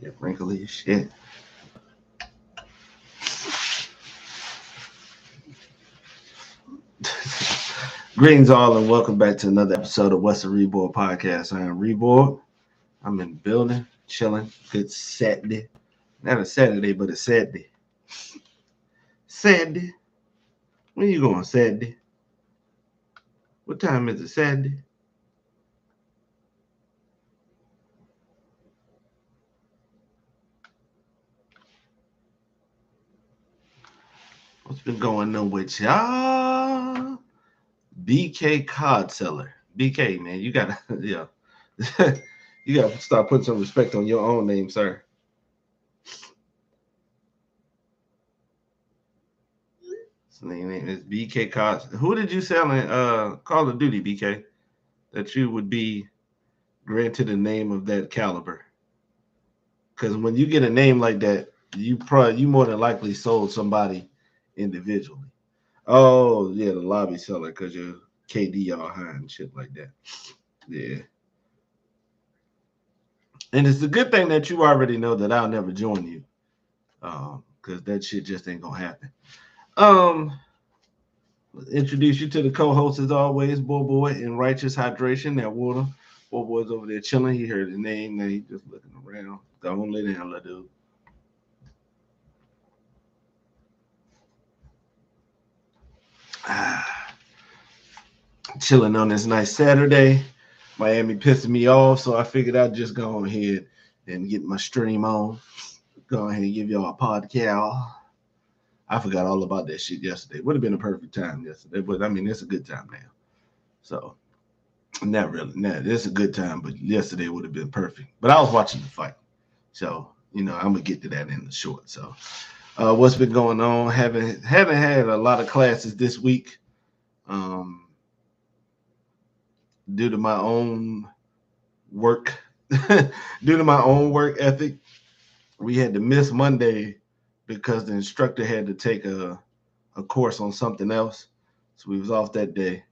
Yeah, wrinkly as shit. Greetings all and welcome back to another episode of What's a reborG podcast. I am reborG. I'm in the building, chilling. Good Saturday. Not a Saturday, but a Saturday. Saturday. When you going, Saturday? What time is it, Saturday? What's been going on with y'all? BK Cod Seller. BK, man, you gotta, yeah. You gotta start putting some respect on your own name, sir. His name is BK Cod. Who did you sell in Call of Duty, BK? That you would be granted a name of that caliber? Because when you get a name like that, you more than likely sold somebody individually. Oh yeah, the lobby seller because your KD all high and shit like that. Yeah, and it's a good thing that you already know that I'll never join you, because that shit just ain't gonna happen. Um, introduce you to the co-host as always, Boy in Righteous Hydration. That water, Boy's over there chilling. He heard his name, and he just looking around. Go on, lay down, little dude. Chilling on this nice Saturday. Miami pissing me off, so I figured I'd just go on ahead and get my stream on. Go ahead and give y'all a podcast. I forgot all about that shit yesterday. Would have been a perfect time yesterday, but I mean, it's a good time now. So, not really. Nah, it's a good time, but yesterday would have been perfect. But I was watching the fight. So, I'm going to get to that in the short. So, what's been going on? Haven't had a lot of classes this week. Um, due to my own work, due to my own work ethic, we had to miss Monday because the instructor had to take a course on something else. So we was off that day.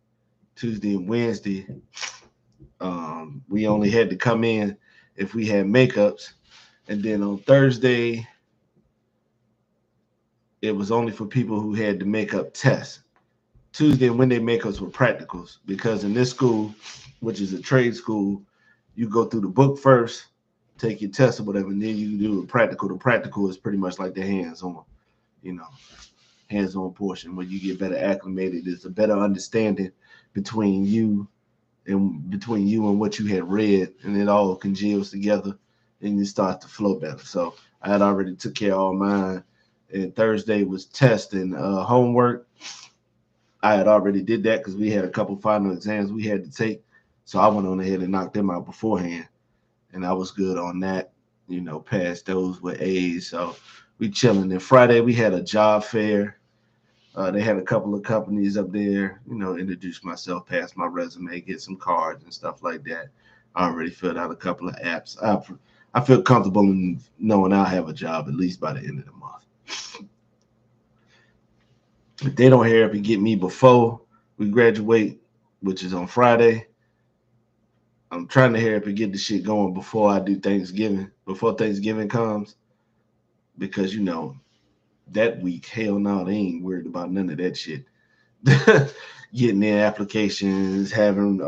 Tuesday and Wednesday, we only had to come in if we had makeups. And then on Thursday, it was only for people who had the makeup test. Tuesday and Wednesday makeups were practicals because in this school, which is a trade school, you go through the book first, take your test or whatever, and then you do a practical. The practical is pretty much like the hands-on, you know, hands-on portion where you get better acclimated. There's a better understanding between you and what you had read, and it all congeals together, and you start to flow better. So I had already took care of all mine, and Thursday was test and homework. I had already did that because we had a couple final exams we had to take. So I went on ahead and knocked them out beforehand. And I was good on that, passed those with A's. So we chilling. Then Friday we had a job fair. They had a couple of companies up there, introduce myself, pass my resume, get some cards and stuff like that. I already filled out a couple of apps. I feel comfortable in knowing I'll have a job at least by the end of the month. If they don't hurry up and get me before we graduate, which is on Friday, I'm trying to hurry up and get the shit going before I do Thanksgiving, before Thanksgiving comes, because that week, hell no, they ain't worried about none of that shit. Getting their applications, having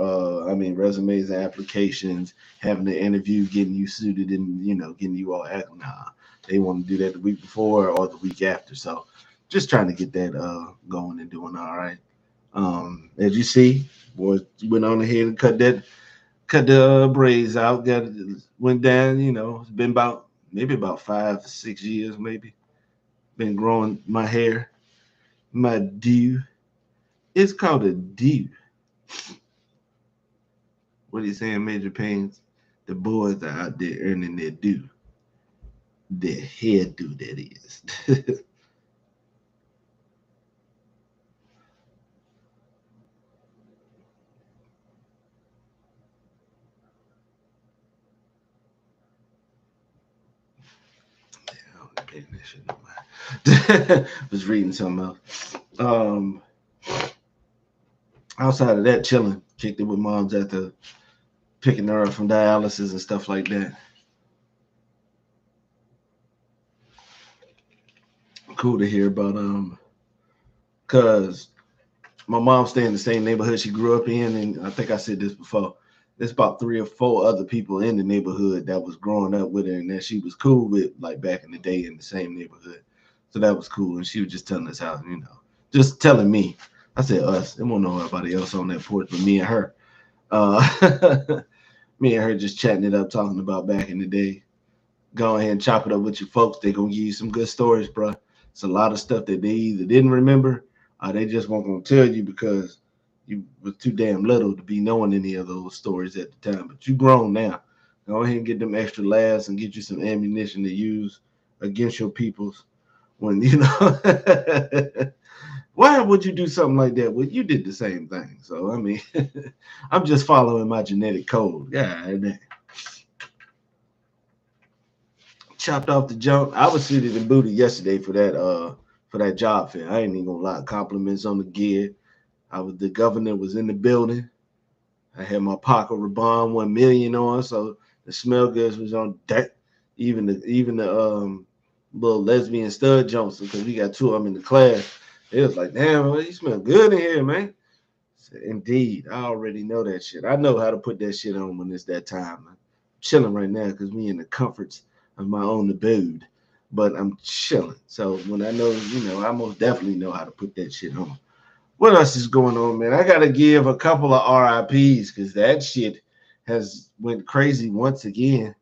resumes and applications, having the interview, getting you suited and getting you all acting. Nah, they want to do that the week before or the week after. So just trying to get that going and doing all right. As you see, boys went on ahead and cut the braids out, went down, it's been maybe about 5 to 6 years, maybe. Been growing my hair, my due. It's called a due. What are you saying, Major Pains? The boys are out there earning their due. Their hair due, that is. Was reading something else. Outside of that, chilling. Kicked it with moms after picking her up from dialysis and stuff like that. cool to hear about because my mom stayed in the same neighborhood she grew up in, and I think I said this before. There's about 3 or 4 other people in the neighborhood that was growing up with her and that she was cool with, like back in the day in the same neighborhood. So that was cool. And she was just telling us how, just telling me. I said us. There won't know nobody else on that porch but me and her. Me and her just chatting it up, talking about back in the day. Go ahead and chop it up with your folks. They're gonna give you some good stories, bro. It's a lot of stuff that they either didn't remember or they just weren't gonna tell you because you was too damn little to be knowing any of those stories at the time. But you grown now. Go ahead and get them extra laughs and get you some ammunition to use against your peoples when why would you do something like that? Well, you did the same thing. So I mean, I'm just following my genetic code. Yeah, chopped off the jump. I was suited and booted yesterday for that job fair. I ain't even gonna lie. Compliments on the gear. The governor was in the building. I had my Paco Rabanne 1 million on, so the smell goods was on deck. Even the little lesbian stud jumps, because we got 2 of them in the class. It was like, damn, you smell good in here, man. Said, indeed, I already know that shit. I know how to put that shit on when it's that time. I'm chilling right now because we in the comforts of my own abode, but I'm chilling. So when I know, I most definitely know how to put that shit on. What else is going on, man? I gotta give a couple of RIPs because that shit has went crazy once again.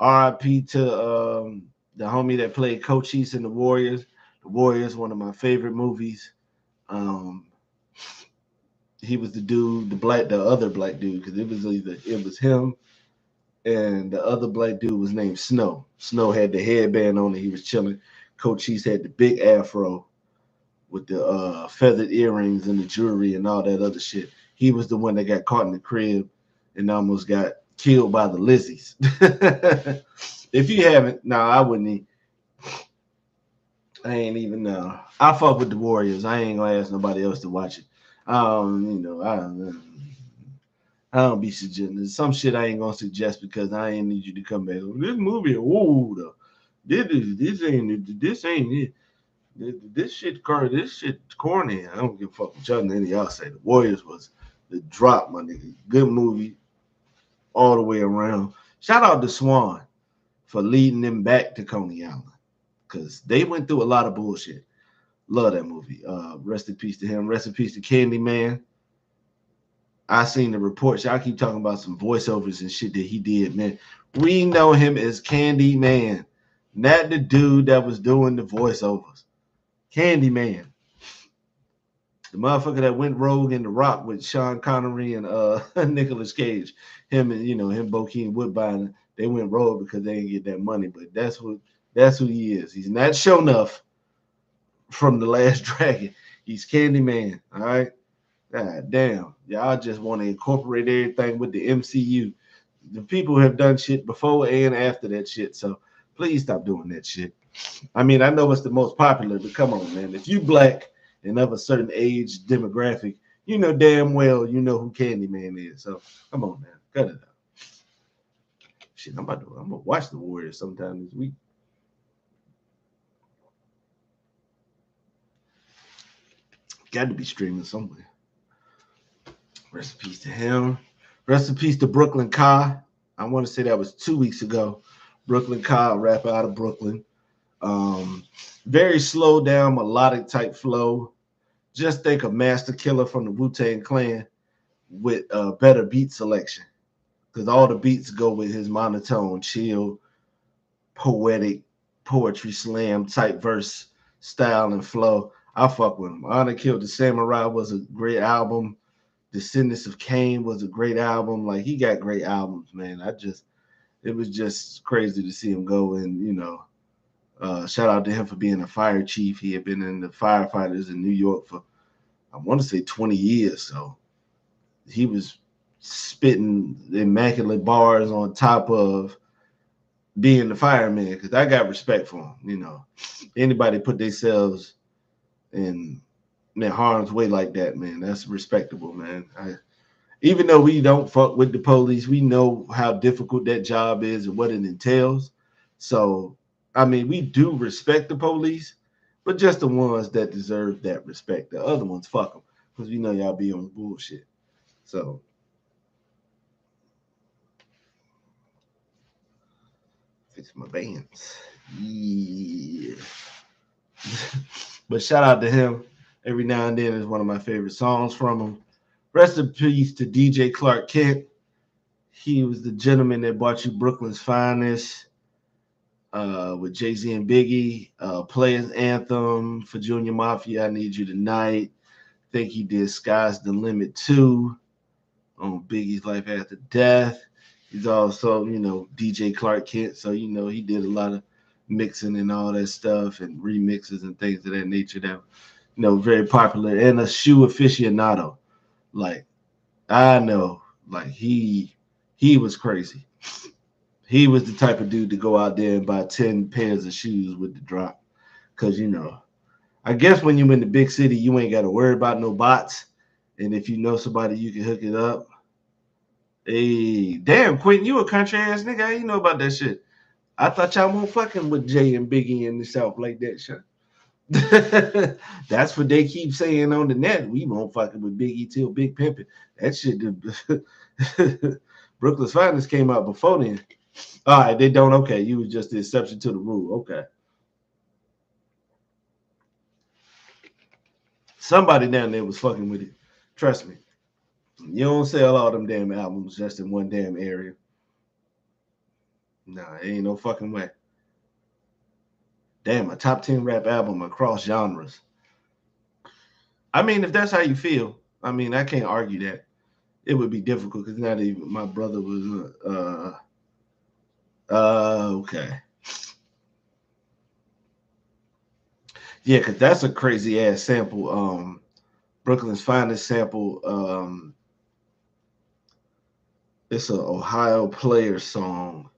RIP to the homie that played Cochise in the Warriors. The Warriors, one of my favorite movies. He was the dude, the other black dude, because it was him and the other black dude was named Snow. Snow had the headband on and he was chilling. Cochise had the big afro with the feathered earrings and the jewelry and all that other shit. He was the one that got caught in the crib and almost got killed by the Lizzies. If you haven't, I wouldn't. I ain't even I fuck with the Warriors. I ain't gonna ask nobody else to watch it. I don't be suggesting some shit. I ain't gonna suggest because I ain't need you to come back. This movie, this ain't it. This shit corny. I don't give a fuck what y'all any of y'all say. The Warriors was the drop, my nigga. Good movie all the way around. Shout out to Swan for leading them back to Coney Island because they went through a lot of bullshit. Love that movie. Rest in peace to him. Rest in peace to Candyman. I seen the reports. Y'all keep talking about some voiceovers and shit that he did, man. We know him as Candyman, not the dude that was doing the voiceovers. Candyman. The motherfucker that went rogue in The Rock with Sean Connery and Nicolas Cage. Him and him, Bokeem Woodbine, they went rogue because they didn't get that money. But that's who he is. He's not Sho'nuff from The Last Dragon. He's Candyman. All right. God damn. Y'all just want to incorporate everything with the MCU. The people have done shit before and after that shit. So please stop doing that shit. I mean, I know it's the most popular, but come on, man. If you black and of a certain age demographic, you know damn well you know who Candyman is. So come on, man. Cut it out. Shit, I'm gonna watch the Warriors sometime this week. Got to be streaming somewhere. Rest in peace to him. Rest in peace to Brooklyn Kai. I want to say that was 2 weeks ago. Brooklyn Kai, rapper out of Brooklyn. Very slow down, melodic type flow. Just think of Master Killer from the Wu-Tang Clan with better beat selection. Because all the beats go with his monotone, chill, poetic, poetry slam type verse style and flow. I fuck with him. Honor Killed the Samurai was a great album. Descendants of Cain was a great album. Like, he got great albums, man. It was just crazy to see him go. And, shout out to him for being a fire chief. He had been in the firefighters in New York for, I want to say 20 years. So he was spitting immaculate bars on top of being the fireman, because I got respect for him. Anybody put themselves in harm's way like that, man, that's respectable, man. Even though we don't fuck with the police, we know how difficult that job is and what it entails. So, I mean, we do respect the police, but just the ones that deserve that respect. The other ones, fuck them, because we know y'all be on bullshit. So fix my bands. Yeah. But shout out to him. Every now and then is one of my favorite songs from him. Rest in peace to DJ Clark Kent. He was the gentleman that brought you Brooklyn's Finest with Jay-Z and Biggie. Players Anthem for Junior Mafia, I Need You Tonight. I think he did Sky's the Limit 2 on Biggie's Life After Death. He's also, DJ Clark Kent. So, he did a lot of mixing and all that stuff and remixes and things of that nature that, very popular. And a shoe aficionado. Like, I know, like he was crazy. He was the type of dude to go out there and buy 10 pairs of shoes with the drop. Because, I guess when you're in the big city, you ain't got to worry about no bots. And if you know somebody, you can hook it up. Hey, damn, Quentin, you a country ass nigga. How you know about that shit? I thought y'all won't fucking with Jay and Biggie in the South like that shit. That's what they keep saying on the net. We won't fucking with Biggie till Big Pimpin'. That shit, Brooklyn's Finest came out before then. All right, they don't. Okay, you was just the exception to the rule. Okay. Somebody down there was fucking with it. Trust me. You don't sell all them damn albums just in one damn area. Nah, ain't no fucking way. Damn, a top 10 rap album across genres. I mean, if that's how you feel, I mean, I can't argue that. It would be difficult because not even my brother was okay. Yeah, because that's a crazy ass sample. Brooklyn's Finest sample. It's an Ohio Players song.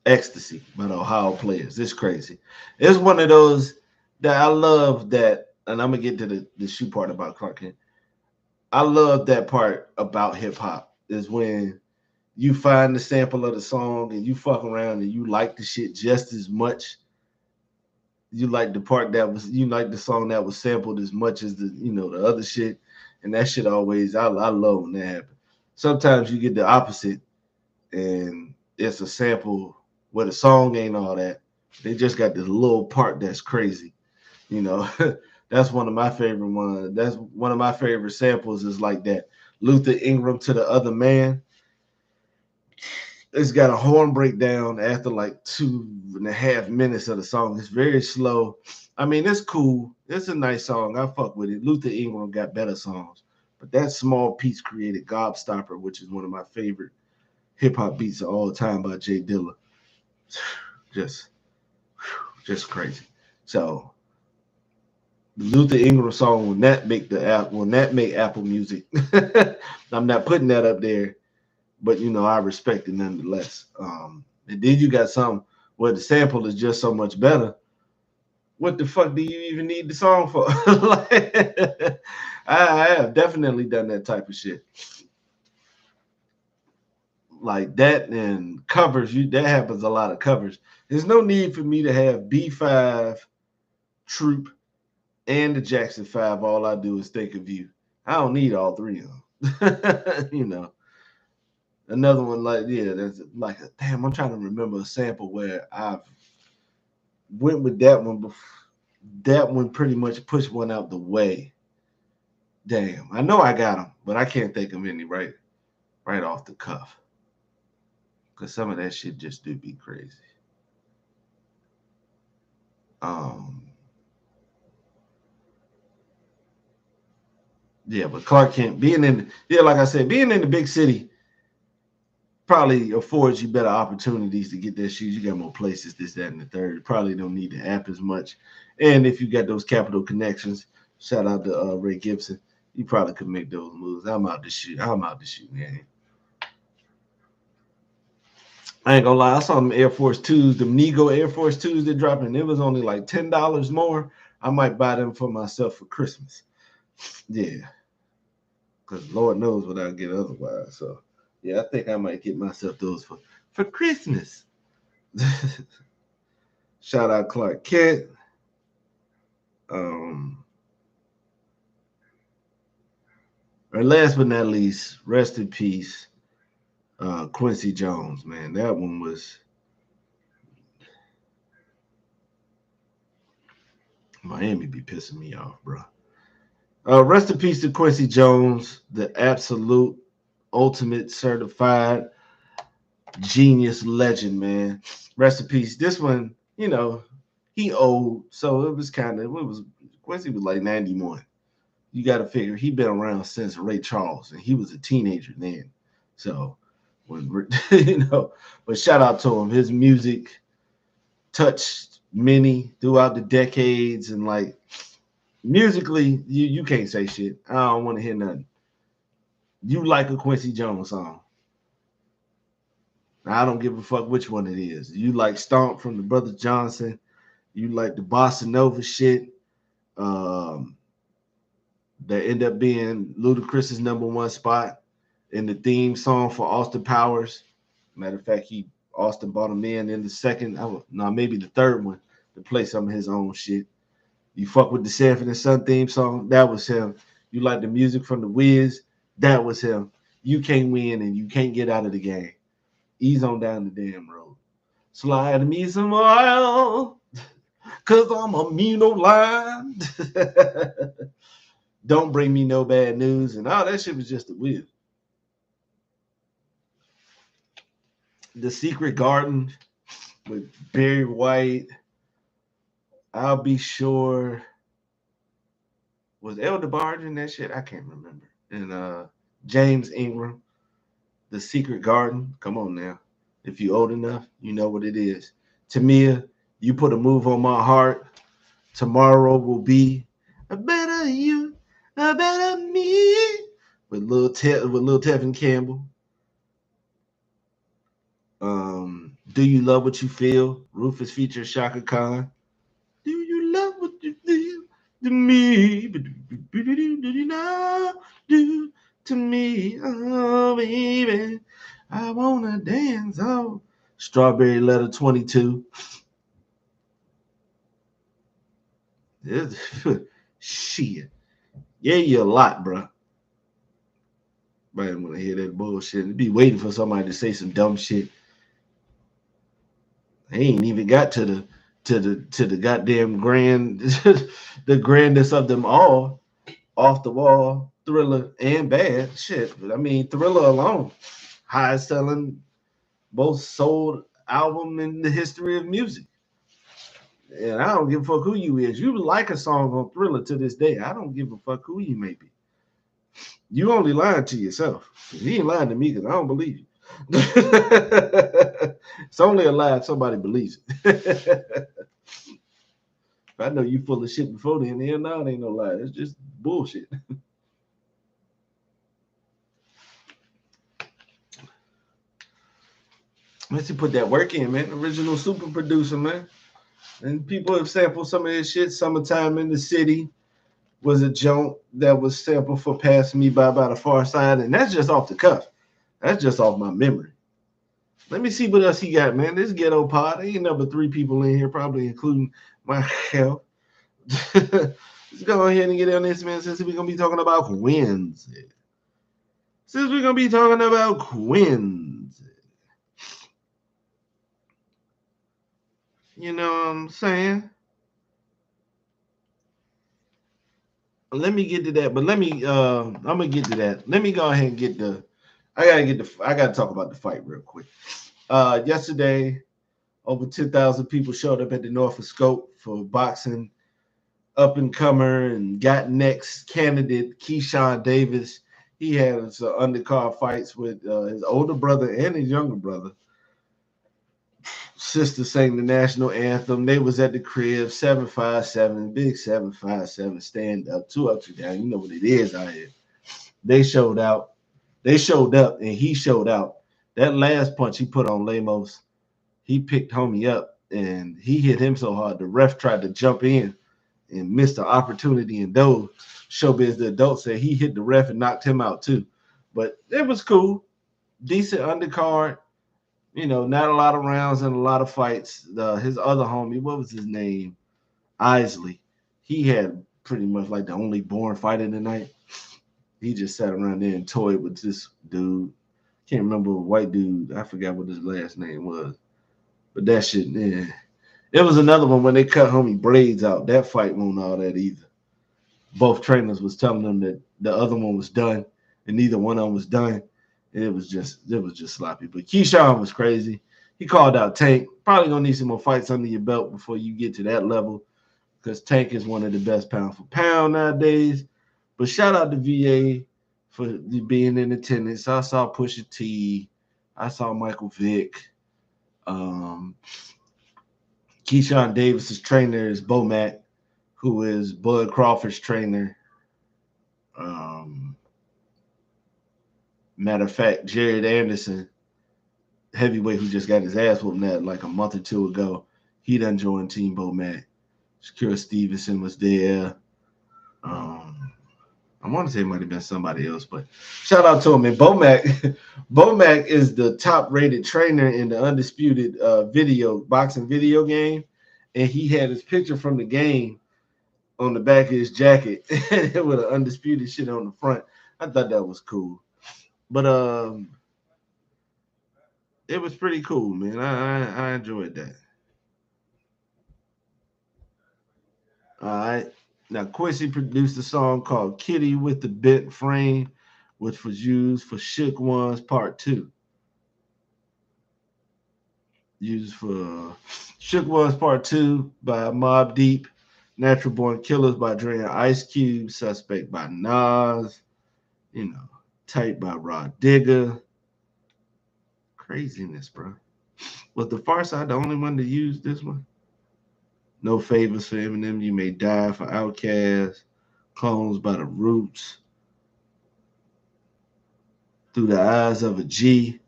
Ecstasy by the Ohio Players. It's crazy. It's one of those that I love that, and I'm gonna get to the shoe part about Clark Kent. I love that part about hip hop is when you find the sample of the song and you fuck around and you like the shit just as much. You like the part that was you like the song that was sampled as much as the other shit. And that shit always I love when that happens. Sometimes you get the opposite and it's a sample where the song ain't all that. They just got this little part that's crazy. That's one of my favorite ones. That's one of my favorite samples is like that. Luther Ingram to the Other Man. It's got a horn breakdown after like 2.5 minutes of the song. It's very slow. I mean, it's cool. It's a nice song. I fuck with it. Luther Ingram got better songs. But that small piece created Gobstopper, which is one of my favorite hip hop beats of all time by Jay Dilla. Just crazy. So the Luther Ingram song will not make Apple Music. I'm not putting that up there, but I respect it nonetheless. And then you got some where the sample is just so much better. What the fuck do you even need the song for? I have definitely done that type of shit. Like that and covers, that happens a lot of covers. There's no need for me to have B5, Troop, and the Jackson 5. All I do is think of you. I don't need all three of them. Another one that's like damn, I'm trying to remember a sample where I've went with that one before. That one pretty much pushed one out the way. Damn, I know I got them, but I can't think of any right off the cuff. Because some of that shit just do be crazy. Yeah, but Clark Kent like I said, being in the big city probably affords you better opportunities to get their shoes. You got more places, this, that, and the third. You probably don't need the app as much. And if you got those capital connections, shout out to Ray Gibson, you probably could make those moves. I'm out to shoot, man. I ain't gonna lie, I saw them Air Force 2s, them Nego Air Force 2s they're dropping. It was only like $10 more. I might buy them for myself for Christmas. Yeah. Because Lord knows what I'll get otherwise. So yeah, I think I might get myself those for Christmas. Shout out Clark Kent. Or last but not least, rest in peace, Quincy Jones, man. That one was Miami be pissing me off, bro. Rest in peace to Quincy Jones, the absolute ultimate certified genius legend, man. Rest in peace. This one, he old, so it was Quincy was like 91. You got to figure he been around since Ray Charles, and he was a teenager then. So when but shout out to him. His music touched many throughout the decades, and like musically, you can't say shit. I don't want to hear nothing. You like a Quincy Jones song. I don't give a fuck which one it is. You like Stomp from the Brother Johnson. You like the Bossa Nova shit. That end up being Ludacris's #1 spot in the theme song for Austin Powers. Matter of fact, Austin brought him in the second, maybe the third one to play some of his own shit. You fuck with the Sanford and Son theme song, that was him. You like the music from the Wiz, that was him. You can't win and you can't get out of the game. Ease on down the damn road. Slide me some oil, cause I'm immunoblind. Don't bring me no bad news, and all that shit was just a Wiz. The Secret Garden with Barry White. I'll be sure. Was El DeBarge in that shit? I can't remember. And James Ingram, The Secret Garden. Come on now. If you old enough, you know what it is. Tamia, You Put a Move on My Heart. Tomorrow Will Be a Better You, a Better Me. With Lil Tevin Campbell. Do You Love What You Feel? Rufus features Shaka Khan. Do you love what you feel to me? Do you love do to me? Oh, baby, I wanna dance. Oh, Strawberry Letter 22. Shit. Yeah, you a lot, bro. Man, when I hear that bullshit, be waiting for somebody to say some dumb shit. They ain't even got to the goddamn the grandest of them all. Off the Wall, Thriller, and Bad. Shit. I mean, Thriller alone, highest selling, most sold album in the history of music. And I don't give a fuck who you is. You like a song on Thriller to this day. I don't give a fuck who you may be. You only lying to yourself. You ain't lying to me because I don't believe you. It's only a lie if somebody believes it. If I know you full of shit before then, no, it ain't no lie. It's just bullshit. Let's see, put that work in, man. Original super producer, man. And people have sampled some of this shit. Summertime in the City was a joint that was sampled for Passing Me by the Far Side. And that's just off the cuff. That's just off my memory. Let me see what else he got, man. This ghetto pod. Ain't number 3 people in here, probably including myself. Let's go ahead and get on this, man, since we're going to be talking about Quincy. You know what I'm saying? Let me get to that, but I'm gonna get to that. Let me go ahead and get I gotta talk about the fight real quick. Yesterday, over 10,000 people showed up at the Norfolk Scope for boxing up and comer and got next candidate Keyshawn Davis. He had some undercard fights with his older brother and his younger brother. Sister sang the national anthem. They was at the crib, 757, big 757, stand up, 2 up, 2 down. You know what it is out here. They showed out. They showed up, and he showed out. That last punch he put on Lemos, he picked homie up, and he hit him so hard, the ref tried to jump in and missed the opportunity. And though Showbiz, the adult, said he hit the ref and knocked him out too. But it was cool. Decent undercard. You know, not a lot of rounds and a lot of fights. His other homie, what was his name? Isley. he had pretty much like the only born fighter tonight. He just sat around there and toyed with this dude. Can't remember a white dude. I forgot what his last name was. But that shit, yeah. It was another one when they cut homie braids out. That fight wasn't all that either. Both trainers was telling them that the other one was done, and neither one of them was done. And it was just sloppy. But Keyshawn was crazy. He called out Tank. Probably gonna need some more fights under your belt before you get to that level, because Tank is one of the best pound for pound nowadays. But shout out to VA for being in attendance. I saw Pusha T. I saw Michael Vick. Um, Keyshawn Davis's trainer is Bomac, who is Bud Crawford's trainer. Um, Matter of fact, Jared Anderson, heavyweight, who just got his ass whooped that like a month or two ago, he done joined Team Bomac. Shakira Stevenson was there. I want to say it might have been somebody else, but shout out to him. And Bomac, Bomac is the top-rated trainer in the undisputed boxing video game, and he had his picture from the game on the back of his jacket with an undisputed shit on the front. I thought that was cool, but it was pretty cool, man. I enjoyed that. All right. Now, Quincy produced a song called Kitty with the Bent Frame, which was used for Shook One's Part 2. Used for Shook One's Part 2 by Mobb Deep, Natural Born Killers by Dre and Ice Cube, Suspect by Nas, Tight by Rod Digger. Craziness, bro. Was the Far Side the only one to use this one? No Favors for Eminem, You May Die for Outkast, Clones by The Roots, Through the Eyes of a G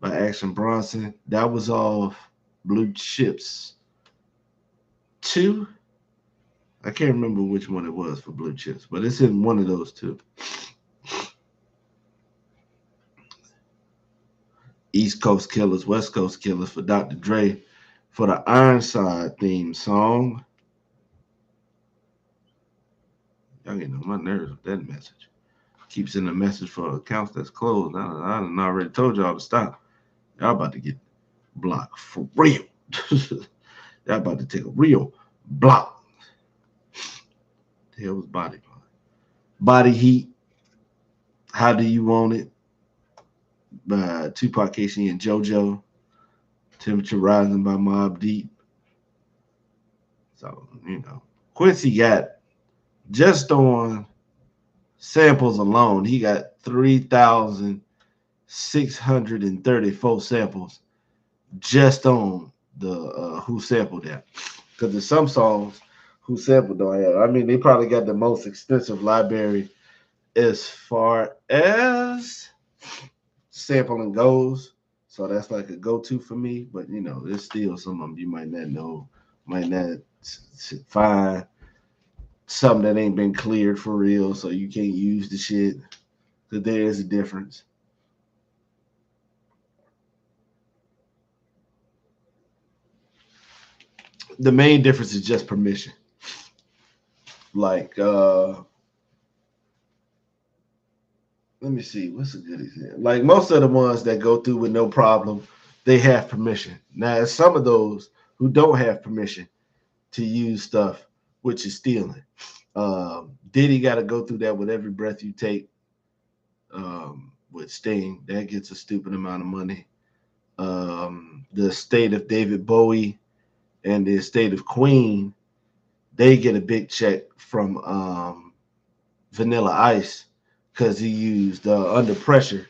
by Action Bronson. That was off Blue Chips 2. I can't remember which one it was for Blue Chips, but it's in one of those two. East Coast Killers, West Coast Killers for Dr. Dre for the Ironside theme song. Y'all getting on my nerves with that message. Keep sending a message for accounts that's closed. I done already told y'all to stop. Y'all about to get blocked for real. Y'all about to take a real block. The hell was Body Part? Body Heat. How Do You Want It? By Tupac, Casey, and JoJo. Temperature Rising by Mobb Deep. So, Quincy got, just on samples alone, he got 3,634 samples just on the Who Sampled That. Because there's some songs Who Sampled don't have. I mean, they probably got the most extensive library as far as sampling goes. So that's like a go-to for me. But, there's still some of them you might not know, might not find something that ain't been cleared for real, so you can't use the shit. So there is a difference. The main difference is just permission. Like, let me see, what's a good example? Like most of the ones that go through with no problem, they have permission. Now, some of those who don't have permission to use stuff, which is stealing. Diddy got to go through that with Every Breath You Take. With Sting, that gets a stupid amount of money. The estate of David Bowie and the estate of Queen, they get a big check from Vanilla Ice because he used Under Pressure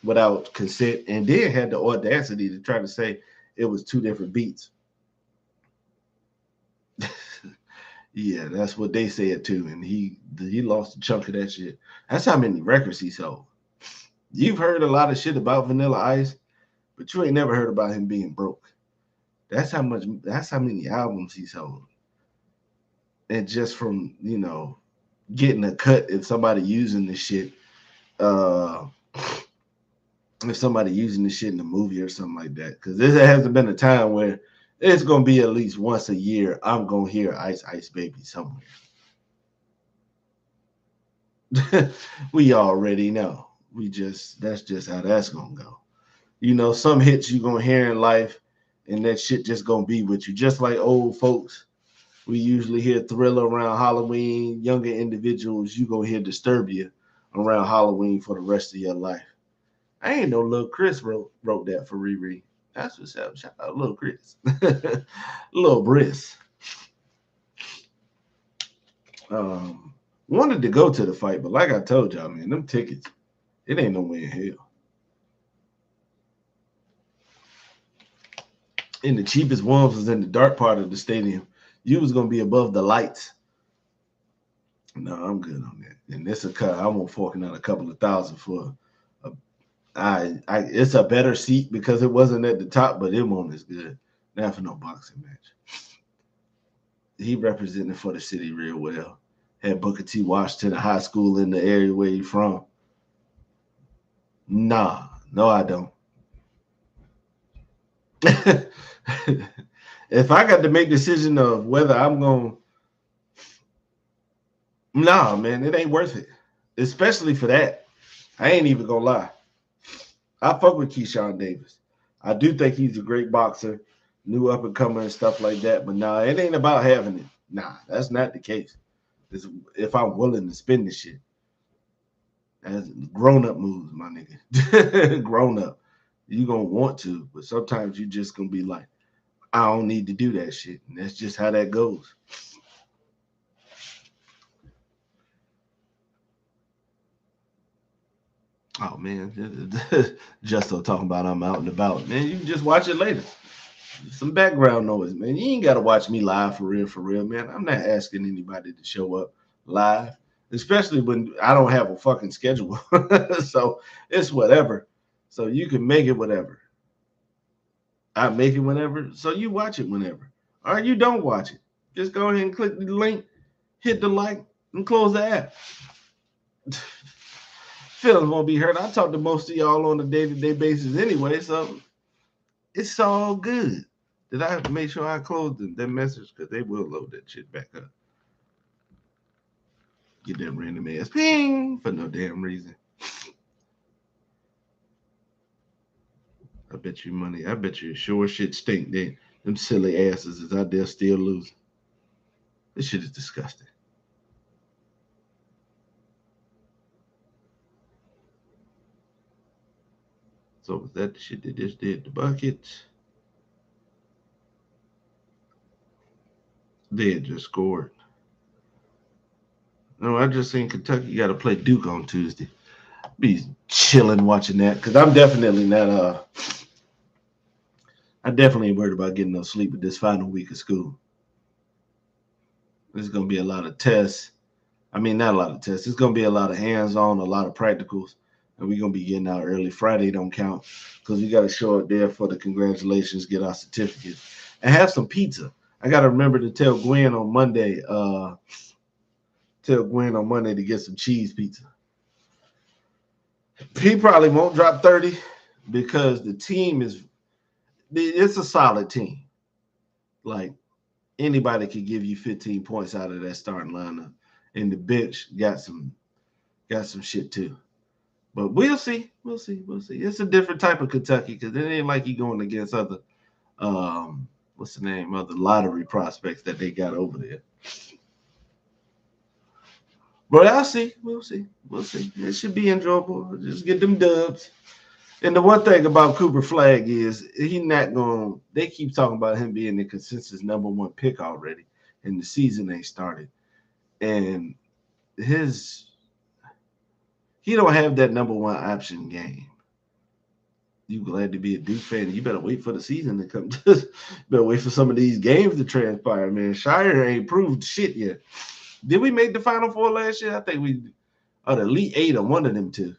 without consent, and then had the audacity to try to say it was two different beats. Yeah, that's what they said too, and he lost a chunk of that shit. That's how many records he sold. You've heard a lot of shit about Vanilla Ice, but you ain't never heard about him being broke. That's how many albums he sold. And just from, getting a cut if somebody using this shit, if somebody using this shit in a movie or something like that. Because there hasn't been a time where It's gonna be at least once a year. I'm gonna hear Ice Ice Baby somewhere. We already know. That's just how that's gonna go. You know, some hits you gonna hear in life, and that shit just gonna be with you. Just like old folks, we usually hear Thriller around Halloween. Younger individuals, you gonna hear Disturbia around Halloween for the rest of your life. I ain't know Lil Chris wrote that for Riri. That's what's up. Shout out Lil Chris. Lil Briss. Um, Wanted to go to the fight, but like I told y'all, man, them tickets, it ain't no way in hell. And the cheapest ones was in the dark part of the stadium. You was gonna be above the lights. No, I'm good on that. And this a cut. I won't forking out a couple of thousand for a it's a better seat because it wasn't at the top, but it won't as good. Not for no boxing match. He represented for the city real well. Had Booker T. Washington High School in the area where he from. Nah, no, I don't. If I got to make a decision of whether I'm going, nah, man, it ain't worth it. Especially for that. I ain't even gonna lie. I fuck with Keyshawn Davis. I do think he's a great boxer, new up and comer and stuff like that. But nah, it ain't about having it. Nah, that's not the case. It's if I'm willing to spend the shit. That's grown up moves, my nigga. Grown up. You gonna want to, but sometimes you just gonna be like, I don't need to do that shit. And that's just how that goes. Oh man, Justo talking about I'm out and about. Man, you can just watch it later. Some background noise, man. You ain't gotta watch me live for real, man. I'm not asking anybody to show up live, especially when I don't have a fucking schedule. So it's whatever. So you can make it whatever. I make it whenever, so you watch it whenever. Or you don't watch it. Just go ahead and click the link, hit the like, and close the app. Feelings won't be hurt. I talk to most of y'all on a day-to-day basis anyway, so it's all good. Did I make sure I closed that message? Because they will load that shit back up. Get that random ass ping for no damn reason. I bet you money. I bet you sure shit stink. Them silly asses is out there still losing. This shit is disgusting. So was that the shit they just did? The buckets? They had just scored. No, I just seen Kentucky got to play Duke on Tuesday. Be chilling watching that because I'm definitely not. I definitely ain't worried about getting no sleep with this final week of school. There's gonna be a lot of tests. I mean, not a lot of tests. It's gonna be a lot of hands-on, a lot of practicals, and we're gonna be getting out early. Friday don't count because we got to show up there for the congratulations, get our certificate, and have some pizza. I got to remember to tell Gwen on Monday. Tell Gwen on Monday to get some cheese pizza. He probably won't drop 30 because the team it's a solid team. Like anybody could give you 15 points out of that starting lineup. And the bench got some shit too. But we'll see. We'll see. We'll see. It's a different type of Kentucky because it ain't like you going against other what's the name, other lottery prospects that they got over there. But I'll see. We'll see. We'll see. It should be enjoyable. Just get them dubs. And the one thing about Cooper Flag is he not going. They keep talking about him being the consensus #1 pick already, and the season ain't started. And he don't have that #1 option game. You glad to be a Duke fan? You better wait for the season to come. Better wait for some of these games to transpire, man. Shire ain't proved shit yet. Did we make the Final Four last year? I think we, or the Elite Eight, or one of them two.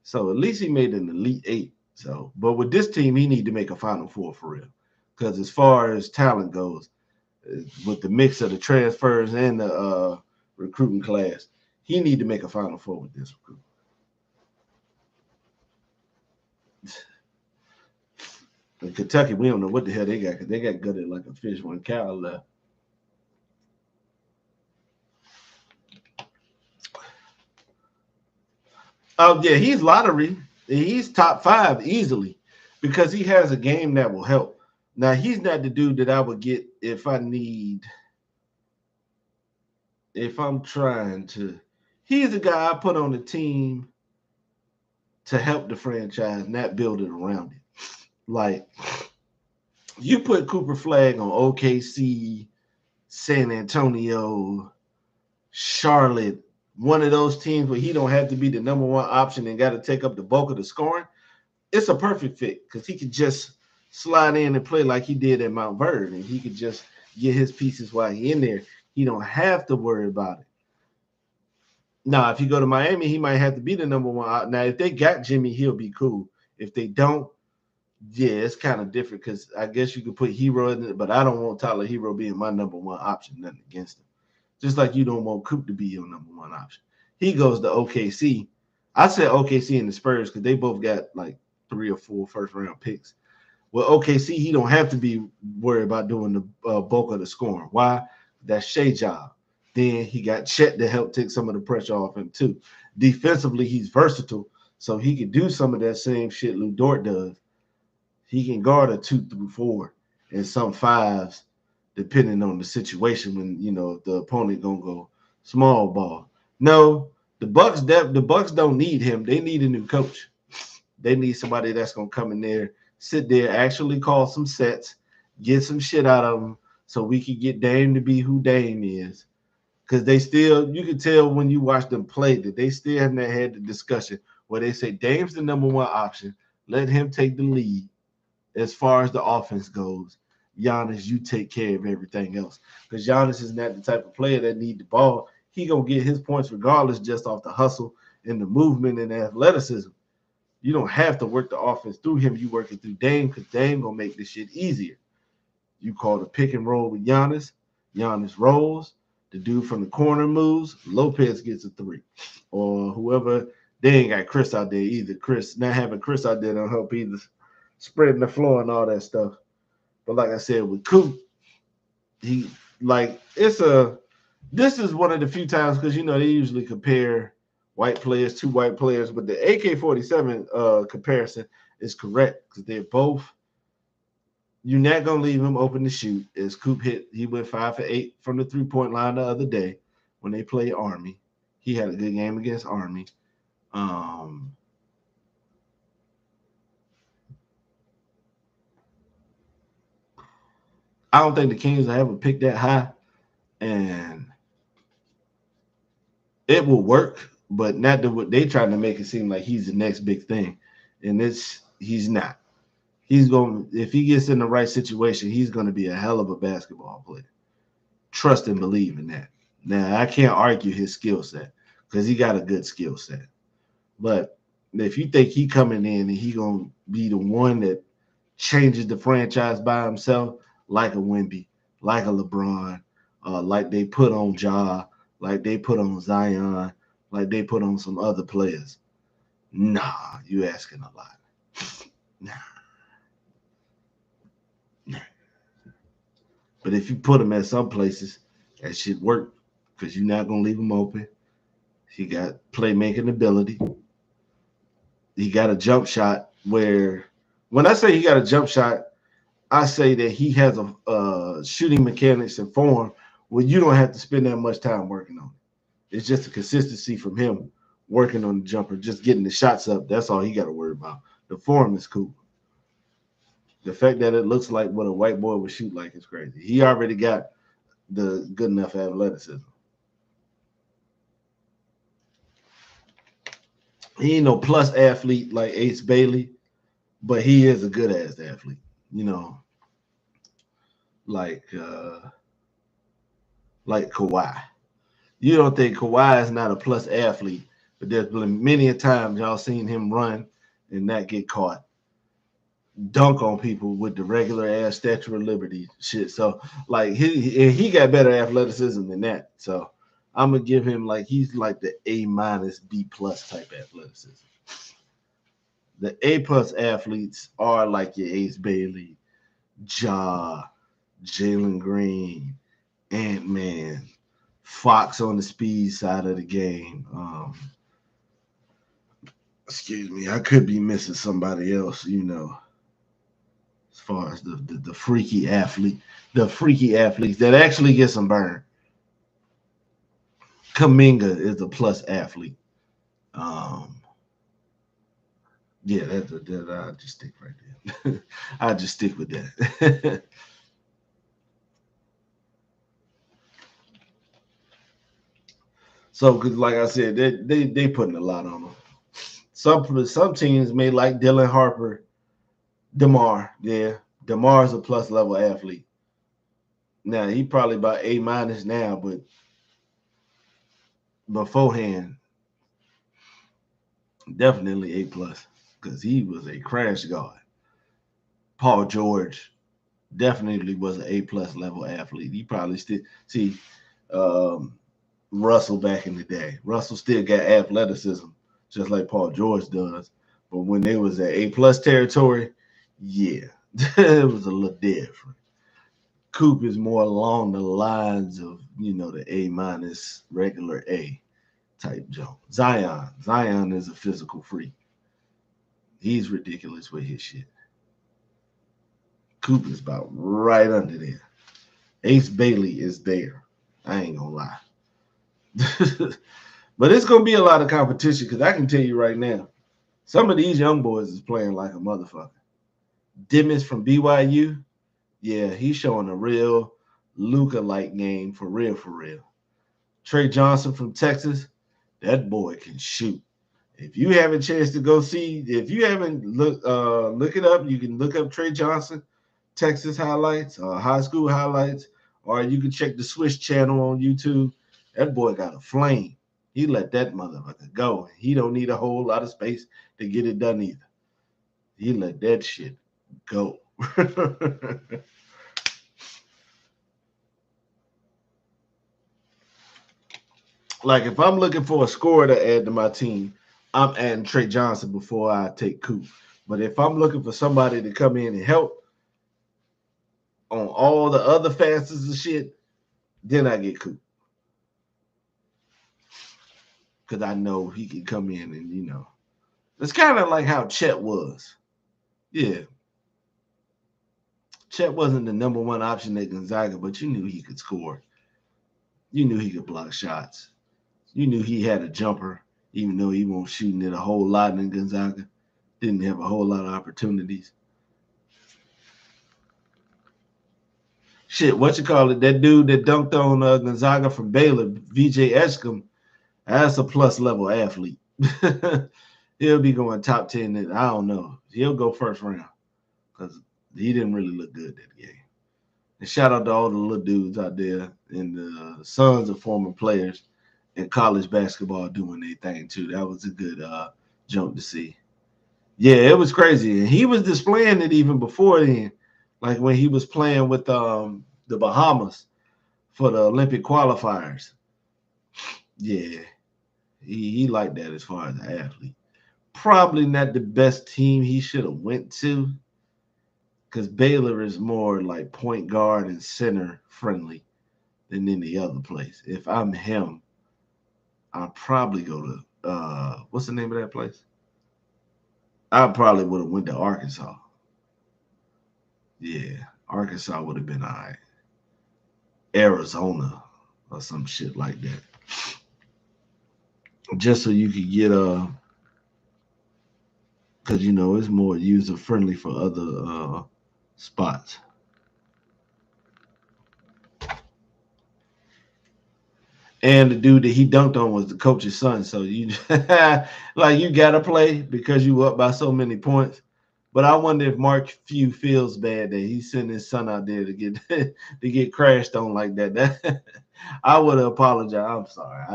So at least he made an Elite Eight. So, but with this team, he need to make a Final Four for real. Because as far as talent goes, with the mix of the transfers and the recruiting class, he need to make a Final Four with this recruit. In Kentucky, we don't know what the hell they got because they got gutted like a fish when Cal left. Oh yeah, he's lottery. He's top 5 easily because he has a game that will help. Now he's not the dude that I would get if I'm trying to. He's the guy I put on the team to help the franchise, not build it around it. Like you put Cooper Flag on OKC, San Antonio, Charlotte, one of those teams where he don't have to be the number one option and got to take up the bulk of the scoring. It's a perfect fit because he could just slide in and play like he did at Mount Vernon, and he could just get his pieces while he in there. He don't have to worry about it. Now, if you go to Miami, he might have to be the number one. Now, if they got Jimmy, he'll be cool. If they don't, yeah, it's kind of different because I guess you could put Hero in it, but I don't want Tyler Hero being my number one option. Nothing against him. Just like you don't want Coop to be your number one option. He goes to OKC. I said OKC and the Spurs because they both got like 3 or 4 first round picks. Well, OKC, he don't have to be worried about doing the bulk of the scoring. Why? That's Shea job. Then he got Chet to help take some of the pressure off him too. Defensively, he's versatile, so he can do some of that same shit Lou Dort does. He can guard a 2 through 4 and some 5s, depending on the situation when the opponent gonna go small ball. No, the Bucks don't need him. They need a new coach. They need somebody that's gonna come in there, sit there, actually call some sets, get some shit out of them, so we can get Dame to be who Dame is. Because you can tell when you watch them play that they still haven't had the discussion where they say Dame's the number one option. Let him take the lead as far as the offense goes. Giannis, you take care of everything else. Because Giannis is not the type of player that need the ball. He gonna get his points regardless, just off the hustle and the movement and the athleticism. You don't have to work the offense through him. You work it through Dame because Dame gonna make this shit easier. You call the pick and roll with Giannis. Giannis rolls. The dude from the corner moves. Lopez gets a 3. Or whoever. They ain't got Chris out there either. Not having Chris out there don't help either. Spreading the floor and all that stuff. But like I said, with Coop, this is one of the few times because they usually compare white players, 2 white players, but the AK-47 comparison is correct because they're both. You're not gonna leave him open to shoot. As Coop he went 5 for 8 from the 3-point line the other day when they played Army. He had a good game against Army. I don't think the Kings will ever pick that high, and it will work, but not what they trying to make it seem like he's the next big thing, and he's not. If he gets in the right situation, he's going to be a hell of a basketball player. Trust and believe in that. Now, I can't argue his skill set because he got a good skill set. But if you think he coming in and he going to be the one that changes the franchise by himself, like a Wemby, like a LeBron, like they put on Ja, like they put on Zion, like they put on some other players, nah, you asking a lot. Nah. But if you put him at some places, that shit work because you're not gonna leave him open. He got playmaking ability. He got a jump shot where, when I say he got a jump shot, I say that he has a shooting mechanics and form where you don't have to spend that much time working on it. It's just a consistency from him working on the jumper, just getting the shots up. That's all he got to worry about. The form is cool. The fact that it looks like what a white boy would shoot like is crazy. He already got the good enough athleticism. He ain't no plus athlete like Ace Bailey, but he is a good ass athlete. Like Kawhi. You don't think Kawhi is not a plus athlete, but there's been many a times y'all seen him run and not get caught. Dunk on people with the regular ass Statue of Liberty shit. So like he got better athleticism than that. So I'm gonna give him he's like the A- B+ type athleticism. The A plus athletes are like your Ace Bailey, Ja, Jalen Green, Ant-Man, Fox on the speed side of the game. Excuse me, I could be missing somebody else, as far as the freaky athlete, the freaky athletes that actually get some burn. Kaminga is a plus athlete. Um, yeah, I'll just stick right there. I'll just stick with that. So, because like I said, they putting a lot on them. Some teams may like Dylan Harper, DeMar. Yeah, DeMar's a plus level athlete. Now he probably about A minus now, but beforehand, definitely A plus because he was a crash guard. Paul George definitely was an A plus level athlete. He probably still see um, Russell back in the day. Russell still got athleticism, just like Paul George does. But when they was at A plus territory, yeah, it was a little different. Coop is more along the lines of the A minus regular A type jump. Zion is a physical freak. He's ridiculous with his shit. Coop is about right under there. Ace Bailey is there. I ain't gonna lie. But it's gonna be a lot of competition because I can tell you right now, some of these young boys is playing like a motherfucker. Dimmis from BYU, yeah, he's showing a real Luca-like game for real, for real. Trey Johnson from Texas, that boy can shoot. If you have a chance to go see, if you haven't look it up, you can look up Trey Johnson, Texas highlights, high school highlights, or you can check the Swish channel on YouTube. That boy got a flame. He let that motherfucker go. He don't need a whole lot of space to get it done either. He let that shit go. Like if I'm looking for a scorer to add to my team, I'm adding Trey Johnson before I take Coop. But if I'm looking for somebody to come in and help on all the other facets of shit, then I get Coop. Because I know he can come in and, it's kind of like how Chet was. Yeah. Chet wasn't the number one option at Gonzaga, but you knew he could score. You knew he could block shots. You knew he had a jumper, even though he won't shooting it a whole lot in Gonzaga. Didn't have a whole lot of opportunities. Shit, what you call it? That dude that dunked on Gonzaga from Baylor, VJ Eshcom, that's a plus level athlete. He'll be going top 10. I don't know. He'll go first round because he didn't really look good that game. And shout out to all the little dudes out there and the sons of former players in college basketball doing their thing too. That was a good jump to see. Yeah, it was crazy. And he was displaying it even before then, like when he was playing with the Bahamas for the Olympic qualifiers. Yeah, he liked that as far as an athlete. Probably not the best team he should have went to because Baylor is more like point guard and center friendly than any other place. If I'm him, I'd probably go to what's the name of that place? I probably would have went to Arkansas. Yeah, Arkansas would have been all right. Arizona or some shit like that. Just so you could get because it's more user friendly for other spots. And the dude that he dunked on was the coach's son. So you like you gotta play because you up by so many points. But I wonder if Mark Few feels bad that he's sending his son out there to get to get crashed on like that. That I would apologize. I'm sorry.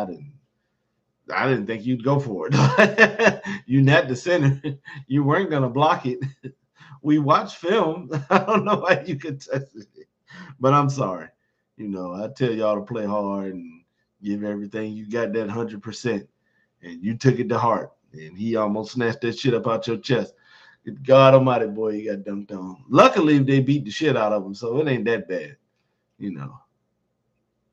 I didn't think you'd go for it. You're not the center. You weren't gonna block it. We watched film. I don't know why you could touch it. But I'm sorry. I tell y'all to play hard and give everything you got that 100%, and you took it to heart. and he almost snatched that shit up out your chest. God Almighty, boy, you got dunked on. Luckily, they beat the shit out of him, so it ain't that bad. You know,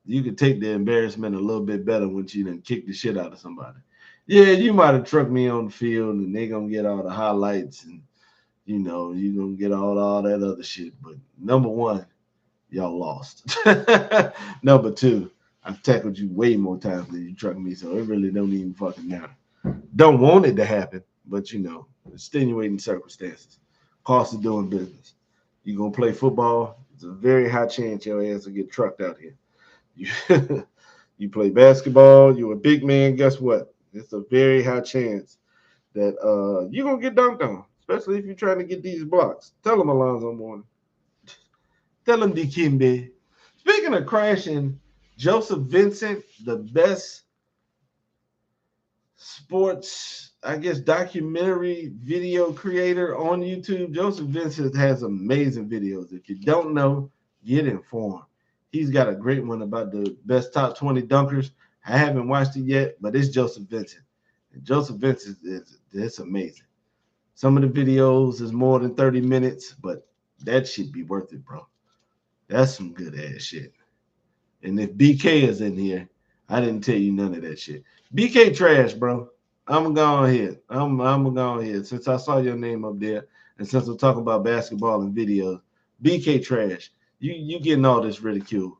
you could take the embarrassment a little bit better once you done kick the shit out of somebody. Yeah, you might have trucked me on the field, and they gonna get all the highlights, and you know, you gonna get all that other shit. But number one, y'all lost. Number two, I've tackled you way more times than you trucked me, so it really don't even fucking matter. Don't want it to happen, but you know, extenuating circumstances. Cost of doing business. You gonna play football? It's a very high chance your ass will get trucked out here. You, you play basketball, you're a big man, guess what? It's a very high chance that you're gonna get dunked on, especially if you're trying to get these blocks. Tell them Alonzo Mourning. Tell them Dikembe. Speaking of crashing, Joseph Vincent, the best sports, I guess, documentary video creator on YouTube. Joseph Vincent has amazing videos. If you don't know, get informed. He's got a great one about the best top 20 dunkers. I haven't watched it yet, but it's Joseph Vincent. And Joseph Vincent it's amazing. Some of the videos is more than 30 minutes, but that should be worth it, bro. That's some good ass shit. And if BK is in here, I didn't tell you none of that shit. BK trash, bro. I'm going ahead. I'm going ahead. Since I saw your name up there, and since we're talking about basketball and videos, BK trash. You getting all this ridicule.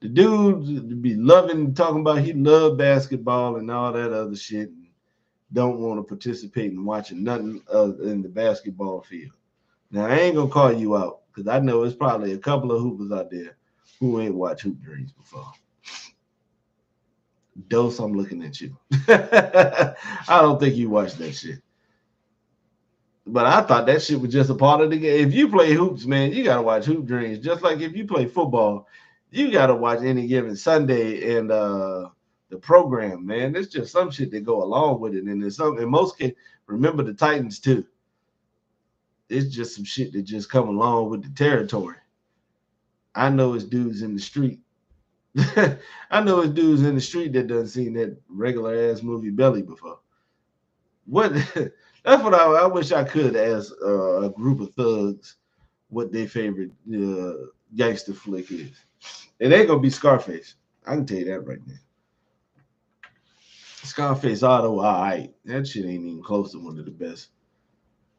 The dude be loving talking about he loved basketball and all that other shit, and don't want to participate in watching nothing in the basketball field. Now I ain't gonna call you out because I know it's probably a couple of hoopers out there who ain't watched Hoop Dreams before. Dose, I'm looking at you. I don't think you watched that shit. But I thought that shit was just a part of the game. If you play hoops, man, you gotta watch Hoop Dreams. Just like if you play football, you gotta watch Any Given Sunday and the program, man. There's just some shit that go along with it. And there's some, in most cases, remember the Titans too. It's just some shit that just come along with the territory. I know it's dudes in the street. I know it's dudes in the street that doesn't seen that regular ass movie Belly before. What? That's what I wish I could ask a group of thugs what their favorite gangster flick is. It ain't gonna be Scarface. I can tell you that right now. Scarface Auto, all right. That shit ain't even close to one of the best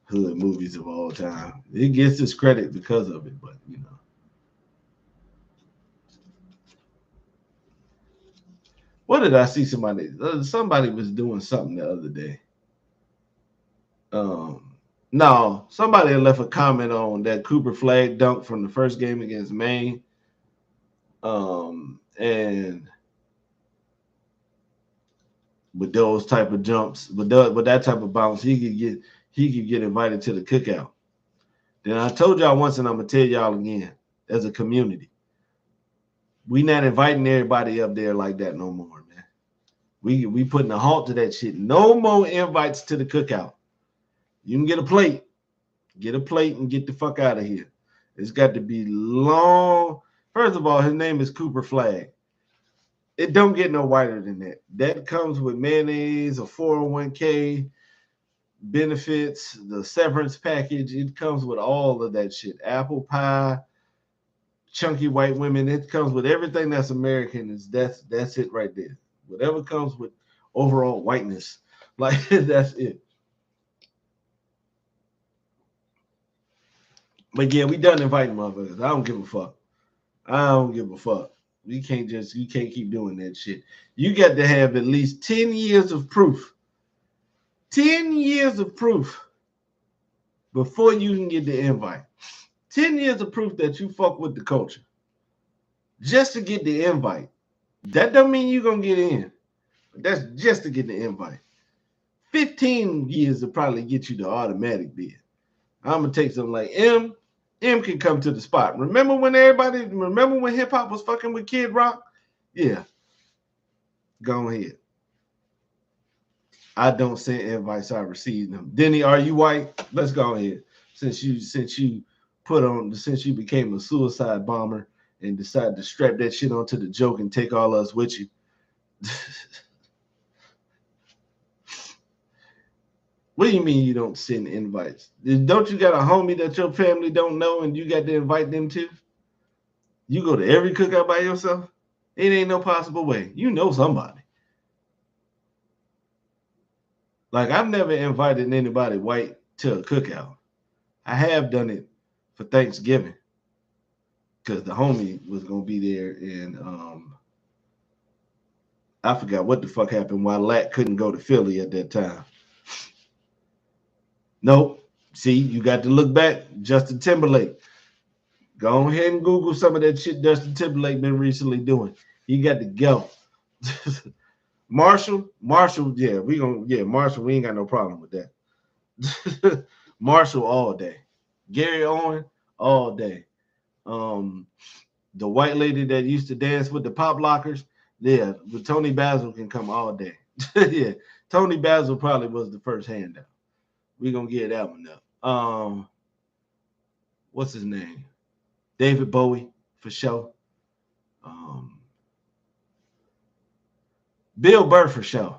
hood movies of all time. It gets its credit because of it, but you know. What did I see somebody? Somebody was doing something the other day. No, somebody left a comment on that Cooper Flag dunk from the first game against Maine. And with those type of jumps, with that type of bounce, he could get invited to the cookout. Then I told y'all once, and I'm gonna tell y'all again, as a community, we not inviting everybody up there like that no more, man. We putting a halt to that shit. No more invites to the cookout. You can get a plate and get the fuck out of here. It's got to be long. First of all, his name is Cooper Flag. It don't get no whiter than that. That comes with mayonnaise, a 401k, benefits, the severance package. It comes with all of that shit. Apple pie, chunky white women. It comes with everything that's American. That's it right there. Whatever comes with overall whiteness, like that's it. But yeah, we done inviting motherfuckers. I don't give a fuck. I don't give a fuck. You can't keep doing that shit. You got to have at least 10 years of proof. 10 years of proof before you can get the invite. 10 years of proof that you fuck with the culture. Just to get the invite. That don't mean you're going to get in. That's just to get the invite. 15 years to probably get you the automatic bid. I'm going to take something like M can come to the spot. Remember when hip hop was fucking with Kid Rock? Yeah. Go ahead. I don't send invites, I receive them. Denny, are you white? Let's go ahead. Since you became a suicide bomber and decided to strap that shit onto the joke and take all us with you. What do you mean you don't send invites? Don't you got a homie that your family don't know and you got to invite them to? You go to every cookout by yourself? It ain't no possible way. You know somebody. Like, I've never invited anybody white to a cookout. I have done it for Thanksgiving because the homie was gonna be there, and I forgot what the fuck happened why Lat couldn't go to Philly at that time. Nope. See, you got to look back. Justin Timberlake. Go ahead and Google some of that shit Justin Timberlake been recently doing. He got to go. Marshall, yeah, Marshall, we ain't got no problem with that. Marshall all day. Gary Owen all day. The white lady that used to dance with the pop lockers, yeah, but Tony Basil can come all day. Yeah, Tony Basil probably was the first handout. We're gonna get that one up. What's his name? David Bowie for sure. Bill Burr for sure.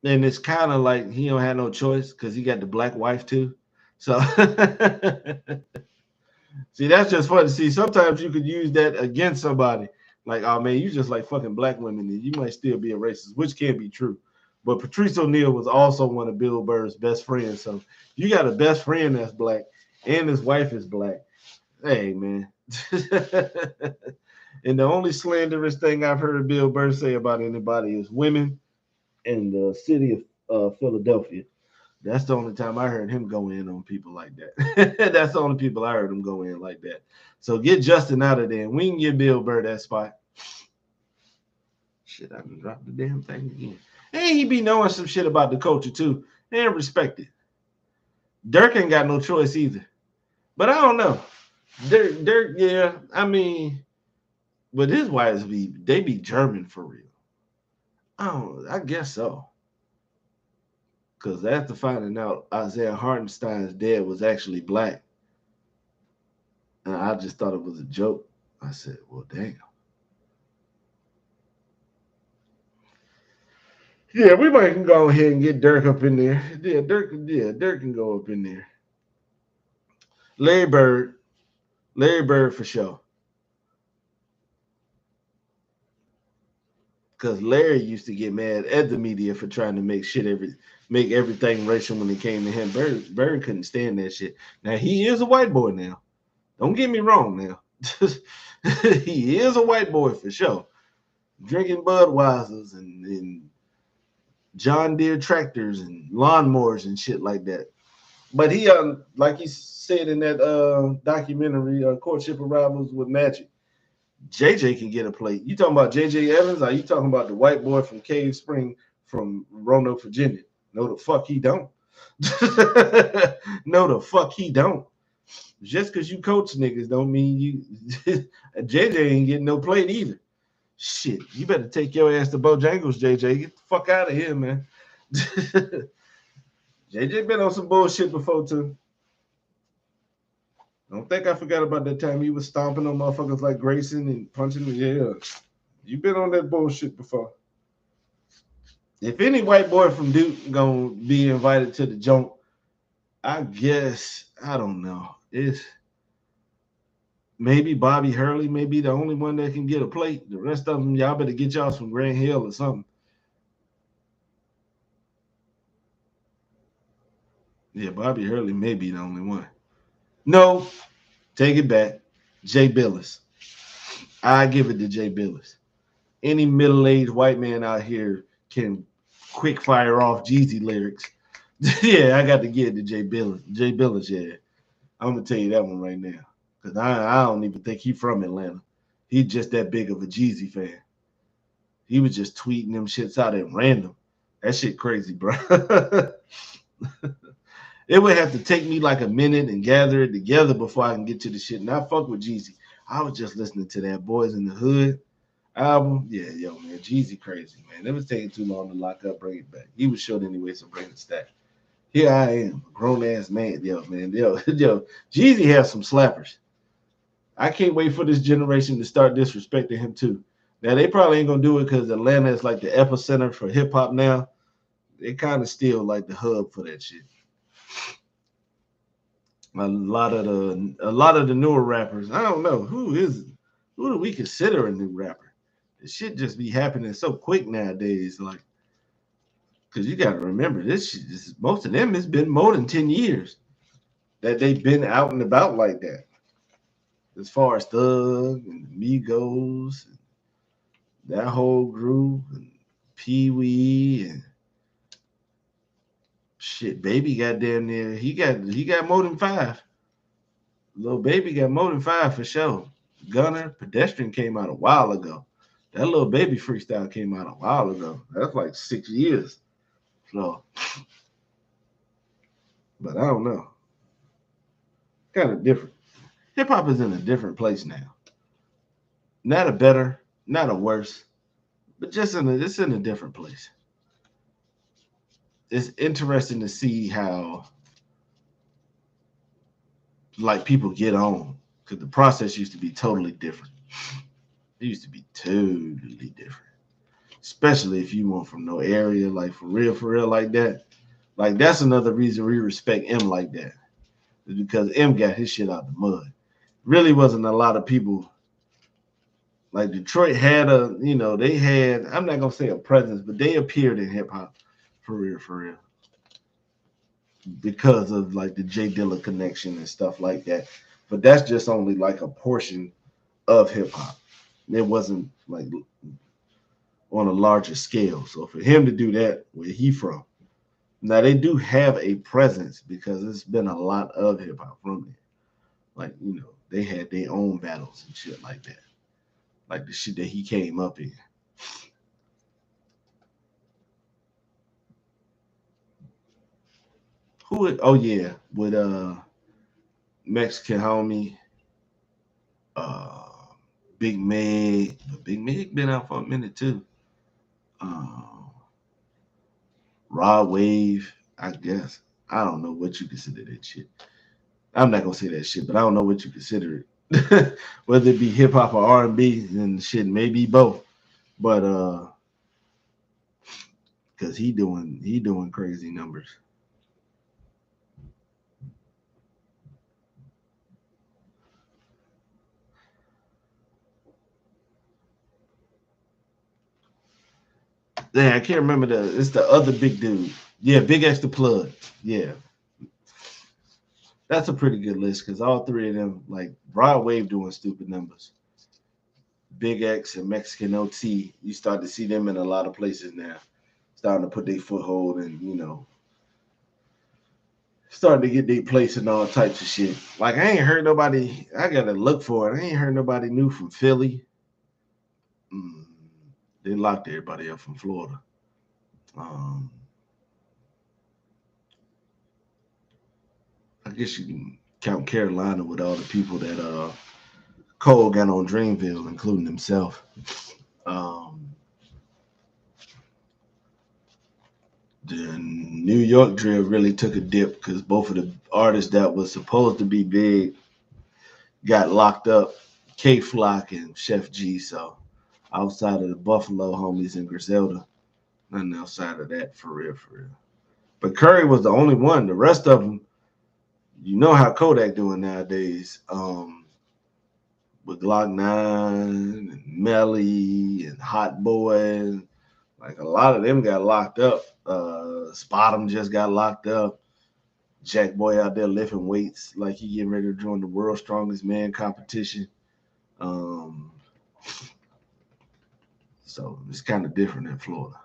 And it's kind of like he don't have no choice because he got the black wife too. So see, that's just funny. See, sometimes you could use that against somebody. Like, oh man, you just like fucking black women, and you might still be a racist, which can be true. But Patrice O'Neal was also one of Bill Burr's best friends. So you got a best friend that's black, and his wife is black. Hey man. And the only slanderous thing I've heard Bill Burr say about anybody is women in the city of Philadelphia. That's the only time I heard him go in on people like that. That's the only people I heard him go in like that. So get Justin out of there, and we can give Bill Burr that spot. Shit, I can drop the damn thing again. And he be knowing some shit about the culture too, and respect it. Dirk ain't got no choice either. But I don't know. Dirk, yeah, I mean, but his wives they be German for real. I guess so. Because after finding out Isaiah Hartenstein's dad was actually black, and I just thought it was a joke. I said, well, damn. Yeah, we might can go ahead and get Dirk up in there. Yeah, Dirk can go up in there. Larry Bird for sure. Because Larry used to get mad at the media for trying to make everything racial when it came to him. Bird couldn't stand that shit. Now he is a white boy now. Don't get me wrong now. He is a white boy for sure. Drinking Budweisers and John Deere tractors and lawnmowers and shit like that. But he, like he said in that documentary, Courtship of Rivals with Magic, JJ can get a plate. You talking about JJ Evans? Or are you talking about the white boy from Cave Spring from Roanoke, Virginia? No, the fuck he don't. No, the fuck he don't. Just because you coach niggas don't mean you. JJ ain't getting no plate either. Shit, you better take your ass to Bojangles, JJ. Get the fuck out of here, man. JJ been on some bullshit before too. Don't think I forgot about that time he was stomping on motherfuckers like Grayson and punching them. Yeah, you been on that bullshit before. If any white boy from Duke gonna be invited to the junk, I guess I don't know. It's maybe Bobby Hurley may be the only one that can get a plate. The rest of them, y'all better get y'all from Grand Hill or something. Yeah, Bobby Hurley may be the only one. No, take it back. Jay Billis. I give it to Jay Billis. Any middle-aged white man out here can quick fire off Jeezy lyrics. Yeah, I got to give it to Jay Billis. Jay Billis, yeah. I'm gonna tell you that one right now. Because I don't even think he's from Atlanta. He's just that big of a Jeezy fan. He was just tweeting them shits out at random. That shit crazy, bro. It would have to take me like a minute and gather it together before I can get to the shit. And I fuck with Jeezy. I was just listening to that Boys in the Hood album. Yeah, yo, man, Jeezy crazy, man. It was taking too long to lock up, bring it back. He was short anyway, so bring it back. Here I am, a grown-ass man. Yo, man, yo, Jeezy has some slappers. I can't wait for this generation to start disrespecting him too. Now, they probably ain't going to do it because Atlanta is like the epicenter for hip-hop now. they kind of still like the hub for that shit. A lot of the newer rappers, I don't know who do we consider a new rapper? This shit just be happening so quick nowadays, like because you got to remember most of them has been more than 10 years that they've been out and about like that. As far as Thug and Migos, and that whole group, and Pee Wee and shit, Baby got damn near he got more than five. Little Baby got more than five for sure. Gunner, Pedestrian came out a while ago. That Little Baby freestyle came out a while ago. That's like 6 years. So, but I don't know. Kind of different. Hip hop is in a different place now. Not a better, not a worse, but just it's in a different place. It's interesting to see how like people get on because the process used to be totally different. It used to be totally different, especially if you weren't from no area, like for real, like that. Like that's another reason we respect M like that, is because M got his shit out the mud. Really wasn't a lot of people like Detroit had they had, I'm not gonna say a presence, but they appeared in hip hop for real, because of like the J Dilla connection and stuff like that. But that's just only like a portion of hip hop. It wasn't like on a larger scale. So for him to do that, where he from? Now they do have a presence because it's been a lot of hip hop from there. Like they had their own battles and shit like that, like the shit that he came up in. Who would? Oh yeah, with Mexican homie, uh, Big Meg. But Big Meg been out for a minute too. Uh, Raw Wave, I guess. I don't know what you consider that shit. I'm not gonna say that shit, but I don't know what you consider it. Whether it be hip hop or R&B and shit, maybe both. But because he doing crazy numbers. Yeah, I can't remember it's the other big dude. Yeah, Big X the Plug. Yeah, that's a pretty good list because all three of them, like Broad Wave doing stupid numbers. Big X and Mexican OT, you start to see them in a lot of places now. Starting to put their foothold and starting to get their place in all types of shit. Like I ain't heard nobody. I gotta look for it. I ain't heard nobody new from Philly. Mm, they locked everybody up from Florida. Um, I guess you can count Carolina with all the people that Cole got on Dreamville, including himself. Um, the New York drill really took a dip because both of the artists that was supposed to be big got locked up. K Flock and Chef G. So outside of the Buffalo homies and Griselda, nothing outside of that for real. But Curry was the only one. The rest of them, you know how Kodak doing nowadays. With Glock 9 and Melly and Hot Boy. Like a lot of them got locked up. Spotum just got locked up. Jack Boy out there lifting weights like he getting ready to join the world's strongest man competition. Um, so it's kind of different in Florida.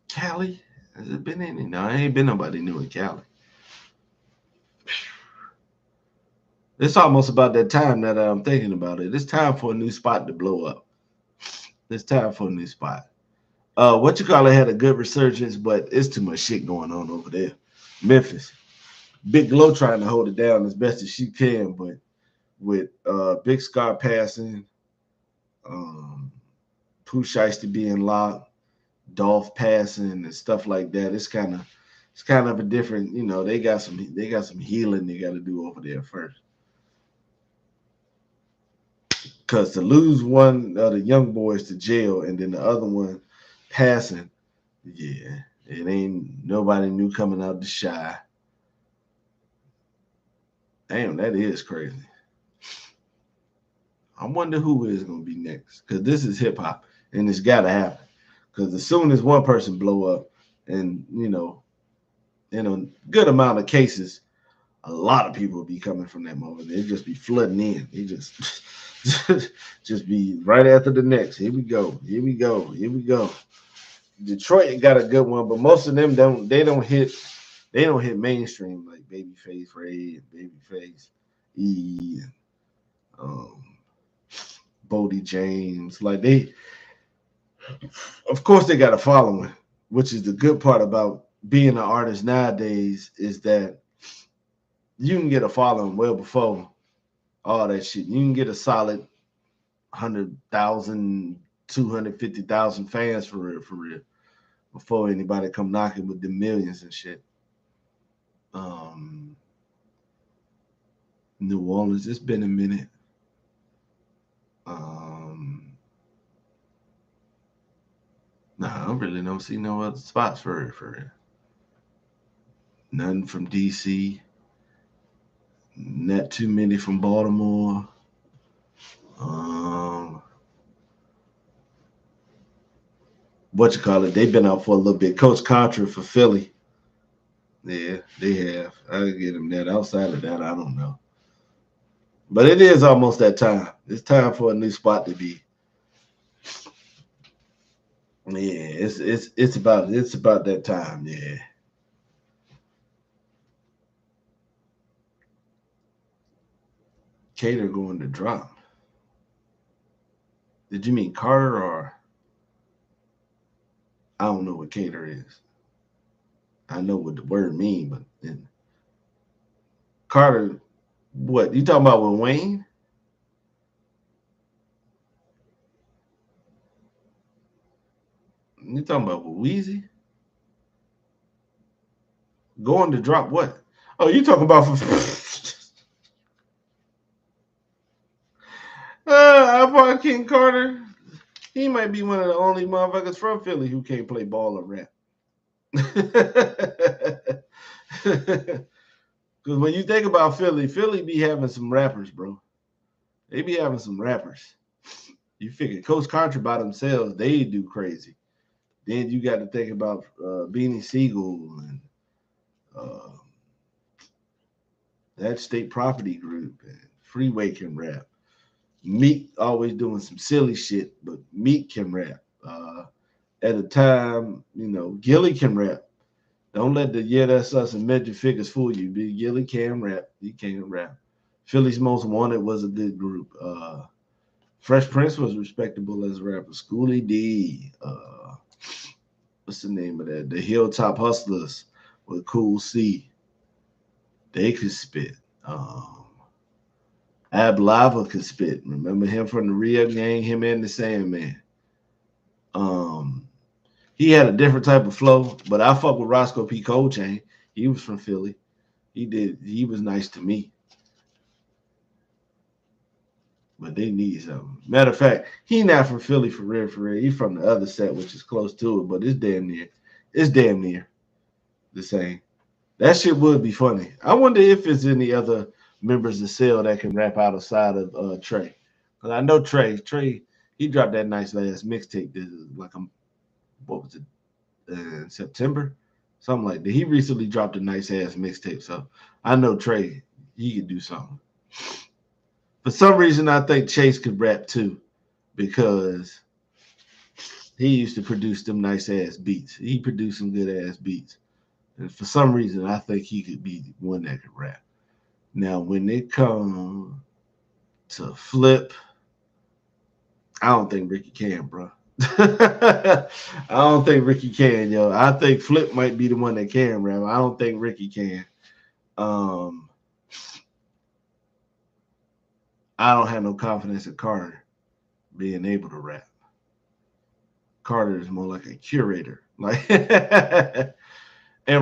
Cali, has it been any? No, I ain't been nobody new in Cali. It's almost about that time that I'm thinking about it. It's time for a new spot to blow up. It's time for a new spot. What you call it had a good resurgence, but it's too much shit going on over there. Memphis. Big Glow trying to hold it down as best as she can, but with Big Scar passing, um, Pooh Shiesty being locked, Dolph passing, and stuff like that, it's kind of a different. They got some healing they got to do over there first. Because to lose one of the young boys to jail and then the other one passing, yeah, It ain't nobody new coming out the shy. Damn, that is crazy. I wonder who is gonna be next, because this is hip hop, and it's gotta happen. Because as soon as one person blow up, and in a good amount of cases, a lot of people will be coming from that moment. They just be flooding in. They just just be right after the next. Here we go. Here we go. Here we go. Detroit got a good one, but most of them don't. They don't hit mainstream like Babyface Ray and Babyface E, and Bodie James. Like of course, they got a following, which is the good part about being an artist nowadays is that you can get a following well before all that shit. You can get a solid 100,000, 250,000 fans for real, before anybody come knocking with the millions and shit. New Orleans, it's been a minute. Nah, I really don't see no other spots for it. None from DC. Not too many from Baltimore. What you call it? They've been out for a little bit. Coach Contra for Philly. Yeah, they have. I get them that. Outside of that, I don't know. But it is almost that time. It's time for a new spot to be. Yeah, it's about that time. Yeah. Cater going to drop. Did you mean Carter or I don't know what Cater is. I know what the word mean, but then Carter, what you talking about with Wayne? You talking about with Weezy? Going to drop what? Oh, you talking about for Alpha King Carter? He might be one of the only motherfuckers from Philly who can't play ball or rap. Because when you think about Philly, Philly be having some rappers, bro. They be having some rappers. You figure Coach Contra by themselves, they do crazy. Then you got to think about Beanie Siegel and uh, that State Property Group and Freeway can rap. Meek always doing some silly shit, but Meek can rap. At a time, Gilly can rap. Don't let the yeah that's us and Magic Figures fool you. Gilly can rap. He can rap. Philly's Most Wanted was a good group. Fresh Prince was respectable as a rapper. Schoolie D. What's the name of that? The Hilltop Hustlers with Cool C. They could spit. Ab Lava could spit. Remember him from the Rio Gang? Him and the Sandman. He had a different type of flow, but I fuck with Roscoe P. Coltrane. He was from Philly. He was nice to me. But they need something. Matter of fact, he not from Philly for real, for real. He's from the other set, which is close to it, but it's damn near. It's damn near the same. That shit would be funny. I wonder if it's any other members of Cell that can rap outside of Trey. Because I know Trey, he dropped that nice last mixtape. What was it? September, something like that. He recently dropped a nice ass mixtape, so I know Trey, he could do something. For some reason, I think Chase could rap too, because he used to produce them nice ass beats. He produced some good ass beats, and for some reason, I think he could be one that could rap. Now, when it comes to Flip, I don't think Ricky can, bro. I don't think Ricky can, yo. I think Flip might be the one that can rap. I don't think Ricky can. I don't have no confidence in Carter being able to rap. Carter is more like a curator. Like and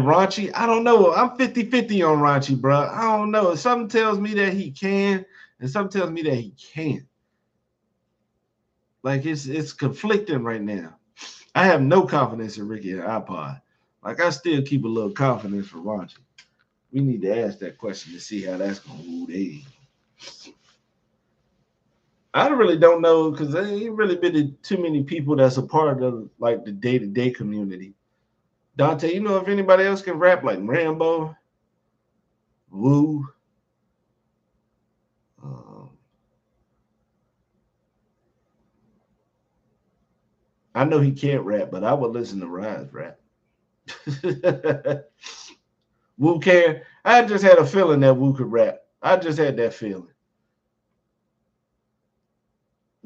Raunchy, I don't know. I'm 50-50 on Raunchy, bro. I don't know. Something tells me that he can, and something tells me that he can't. Like it's conflicting right now. I have no confidence in Ricky and iPod, Like I still keep a little confidence for Raunchy. We need to ask that question to see how that's gonna move. I really don't know because there ain't really been too many people that's a part of like the day-to-day community. Dante, you know if anybody else can rap like Rambo, Woo? Um, I know he can't rap, but I would listen to Rise rap. Woo can. I just had a feeling that Woo could rap. I just had that feeling.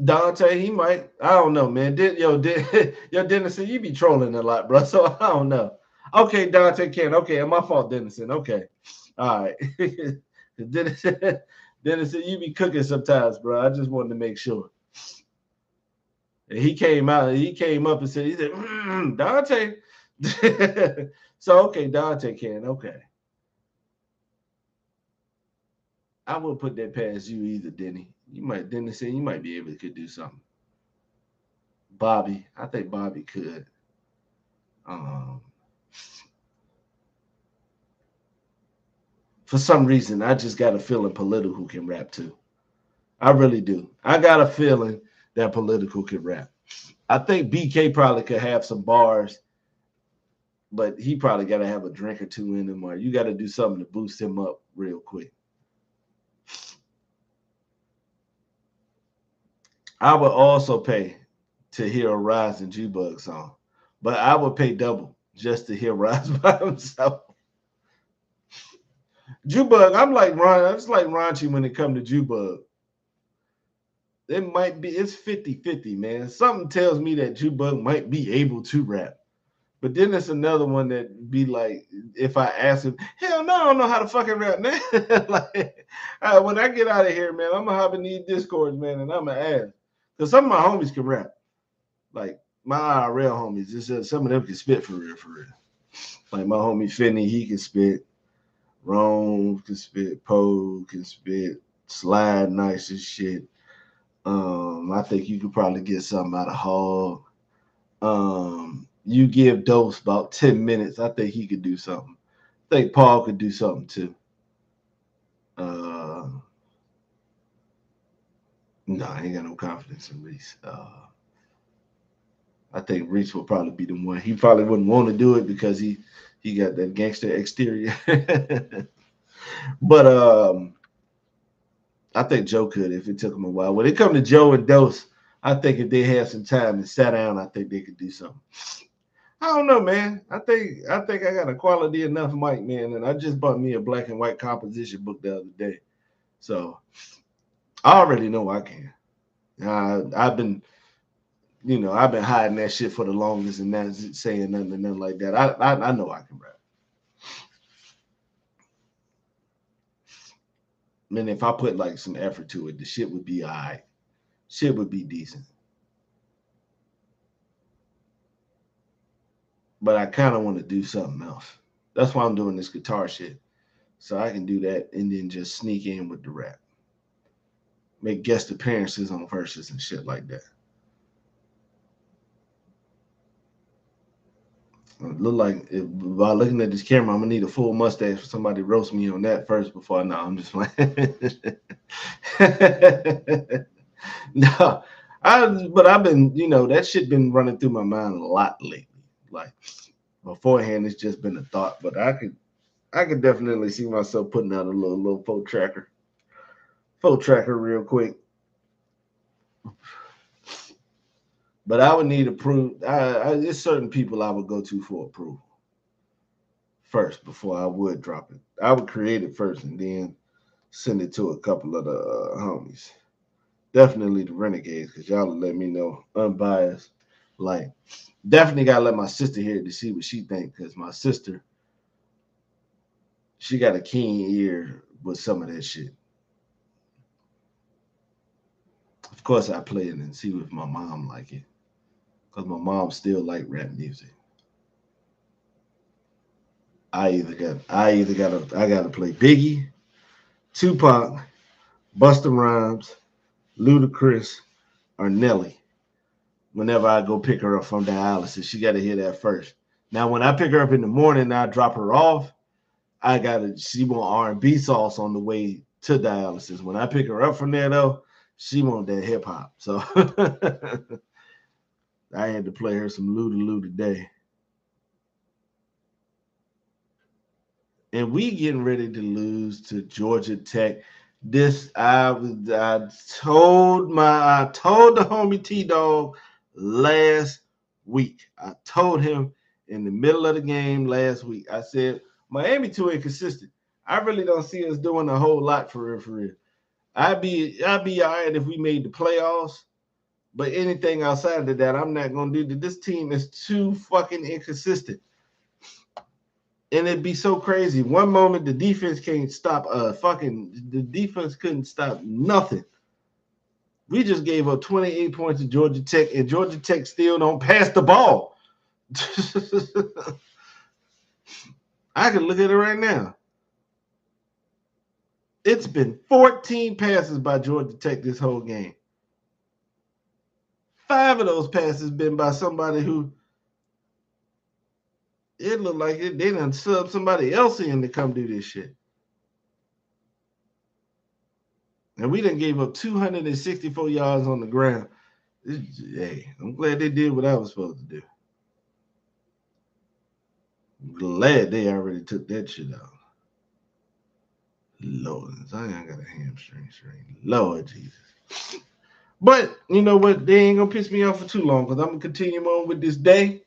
Dante, he might. I don't know, man. Yo, Dennison, you be trolling a lot, bro. So I don't know. Okay, Dante can. Okay, my fault, Dennison. Okay, all right. Dennison, Dennison, you be cooking sometimes, bro. I just wanted to make sure. And he came out. He came up and said, "He said, Dante." So okay, Dante can. Okay, I will put that past you either, Denny. You might, Dennison, you might be able to could do something. Bobby, I think Bobby could. Um, for some reason, I just got a feeling Political can rap too. I really do. I got a feeling that Political can rap. I think BK probably could have some bars, but he probably got to have a drink or two in him, or you got to do something to boost him up real quick. I would also pay to hear a Rise and G-Bug song, but I would pay double just to hear Rise by himself. Jubug, I'm like Ron. It's like raunchy when it comes to Jubug. It might be, it's 50-50, man. Something tells me that Jubug might be able to rap. But then there's another one that be like, if I ask him, hell no, I don't know how to fucking rap, man. Like, when I get out of here, man, I'm gonna hop in these discords, man, and I'm gonna ask. Because some of my homies can rap. Like my IRL homies, just some of them can spit for real, for real. Like my homie Finney, he can spit. Rome can spit. Poe can spit. Slide nice as shit. I think you could probably get something out of Hog. You give Dose about 10 minutes. I think he could do something. I think Paul could do something too. No, I ain't got no confidence in Reese. I think Reese will probably be the one. He probably wouldn't want to do it because he got that gangster exterior. But I think Joe could if it took him a while. When it comes to Joe and Dose, I think if they had some time and sat down, I think they could do something. I don't know, man. I think I got a quality enough mic, man, and I just bought me a black and white composition book the other day, so I already know I can. I've been, I've been hiding that shit for the longest and not saying nothing and nothing like that. I know I can rap. I mean, if I put like some effort to it, the shit would be all right. Shit would be decent. But I kind of want to do something else. That's why I'm doing this guitar shit. So I can do that and then just sneak in with the rap. Make guest appearances on verses and shit like that. It look like by looking at this camera, I'm gonna need a full mustache for somebody to roast me on that first before I know. I'm just like no. But I've been, that shit been running through my mind a lot lately. Like beforehand, it's just been a thought, but I could definitely see myself putting out a little folk tracker real quick. But I would need approval. There's certain people I would go to for approval first before I would drop it. I would create it first and then send it to a couple of the homies. Definitely the Renegades, because y'all will let me know unbiased. Like, definitely gotta let my sister hear it to see what she think, because my sister, she got a keen ear with some of that shit. Of course, I play it and see if my mom like it, because my mom still like rap music. I gotta play Biggie, Tupac, Busta Rhymes, Ludacris, or Nelly. Whenever I go pick her up from dialysis, she got to hear that first. Now, when I pick her up in the morning, I drop her off. She want R&B sauce on the way to dialysis. When I pick her up from there though, she want that hip hop. So I had to play her some Lou today. And we getting ready to lose to Georgia Tech. I told the homie T Dog last week. I told him in the middle of the game last week. I said Miami too inconsistent. I really don't see us doing a whole lot for real. For real. I'd be all right if we made the playoffs, but anything outside of that, I'm not gonna do. This team is too fucking inconsistent. And it'd be so crazy. One moment the defense can't stop the defense couldn't stop nothing. We just gave up 28 points to Georgia Tech, and Georgia Tech still don't pass the ball. I can look at it right now. It's been 14 passes by Georgia Tech this whole game. 5 of those passes been by somebody who it looked like they done sub somebody else in to come do this shit. And we done gave up 264 yards on the ground. Hey, I'm glad they did what I was supposed to do. I'm glad they already took that shit out. Lord, Zion got a hamstring strain. Lord Jesus. But you know what? They ain't gonna piss me off for too long because I'm gonna continue on with this day.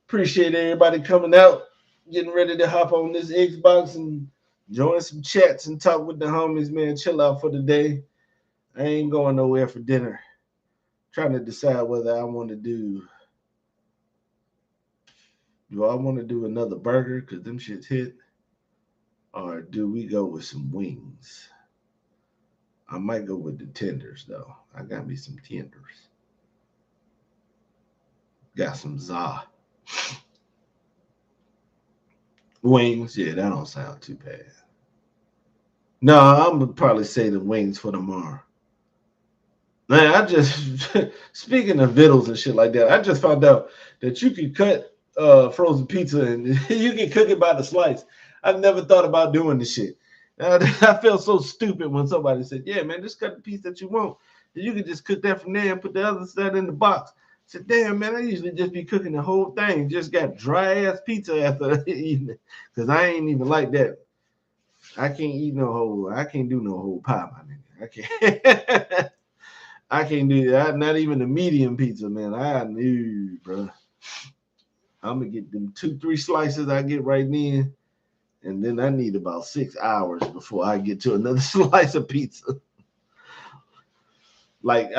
Appreciate everybody coming out, getting ready to hop on this Xbox and join some chats and talk with the homies, man. Chill out for the day. I ain't going nowhere for dinner. Trying to decide whether I want to do I want to do another burger because them shits hit, or do we go with some wings? I might go with the tenders though. I got me some tenders. Got some za wings. Yeah, that don't sound too bad. No, I'm gonna probably say the wings for tomorrow. Man, I just speaking of vittles and shit like that, I just found out that you can cut frozen pizza and you can cook it by the slice. I've never thought about doing this shit. I felt so stupid when somebody said, "Yeah, man, just cut the piece that you want. You can just cook that from there and put the other stuff in the box." I said, "Damn, man, I usually just be cooking the whole thing. Just got dry ass pizza after eating it because I ain't even like that. I can't eat no whole. I can't do no whole pie, my nigga. I can't." I can't do that. Not even a medium pizza, man. I knew, bro. I'm gonna get them 2-3 slices I get right then, and then I need about 6 hours before I get to another slice of pizza. Like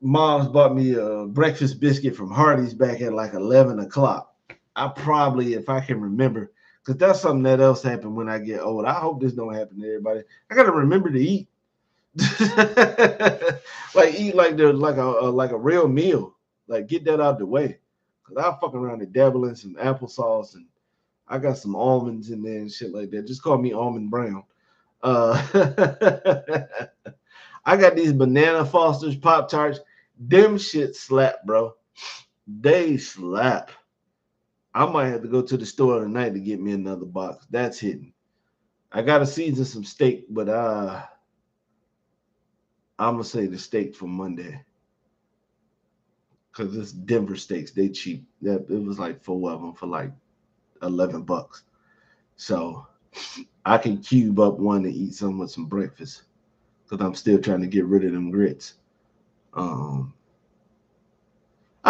mom's bought me a breakfast biscuit from Hardee's back at like 11 o'clock. I probably, if I can remember, because that's something that else happened when I get old. I hope this don't happen to everybody. I gotta remember to eat. Like eat like a real meal. Like get that out the way. Cause I'll fuck around and dabble in some applesauce and I got some almonds in there and shit like that. Just call me Almond Brown. Uh I got these banana Foster's Pop Tarts. Them shit slap, bro. They slap. I might have to go to the store tonight to get me another box. That's hidden. I gotta season some steak, but I'm gonna say the steak for Monday because it's Denver steaks. They cheap. That it was like 4 of them for like $11. So I can cube up one to eat some with some breakfast because I'm still trying to get rid of them grits. I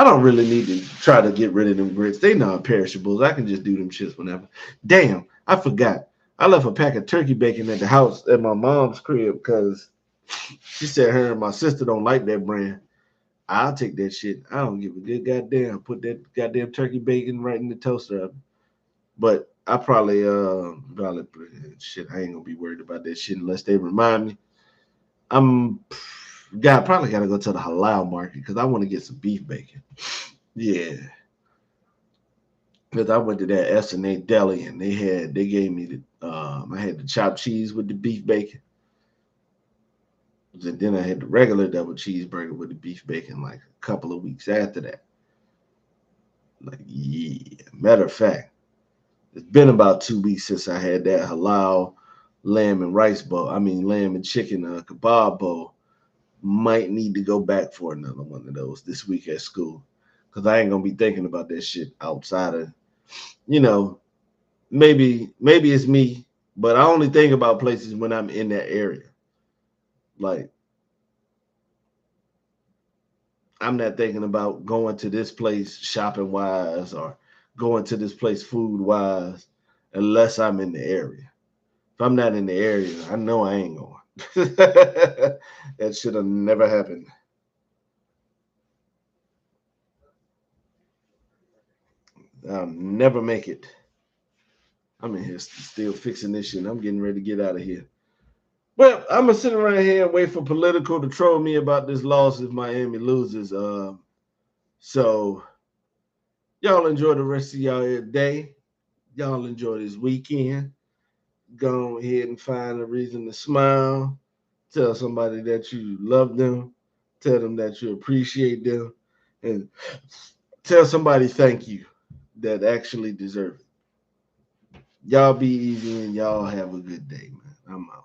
don't really need to try to get rid of them grits. They non-perishables. I can just do them shits whenever. Damn, I forgot. I left a pack of turkey bacon at the house at my mom's crib because she said her and my sister don't like that brand. I'll take that shit. I don't give a good goddamn. Put that goddamn turkey bacon right in the toaster oven. But I probably shit. I ain't gonna be worried about that shit unless they remind me. Probably gotta go to the halal market because I want to get some beef bacon. Yeah, because I went to that S&A deli and they gave me the I had the chopped cheese with the beef bacon. And then I had the regular double cheeseburger with the beef bacon like a couple of weeks after that. Like, yeah. Matter of fact, it's been about 2 weeks since I had that halal lamb and rice bowl. I mean, lamb and chicken kebab bowl. Might need to go back for another one of those this week at school. Because I ain't going to be thinking about that shit outside of, you know, maybe it's me, but I only think about places when I'm in that area. Like, I'm not thinking about going to this place shopping wise or going to this place food wise unless I'm in the area. If I'm not in the area, I know I ain't going. That should have never happened. I'll never make it. I'm in here still fixing this shit. I'm getting ready to get out of here. Well, I'm gonna sit around here and wait for political to troll me about this loss if Miami loses. So y'all enjoy the rest of y'all day. Y'all enjoy this weekend. Go ahead and find a reason to smile. Tell somebody that you love them. Tell them that you appreciate them. And tell somebody thank you that actually deserve it. Y'all be easy and y'all have a good day, man. I'm out.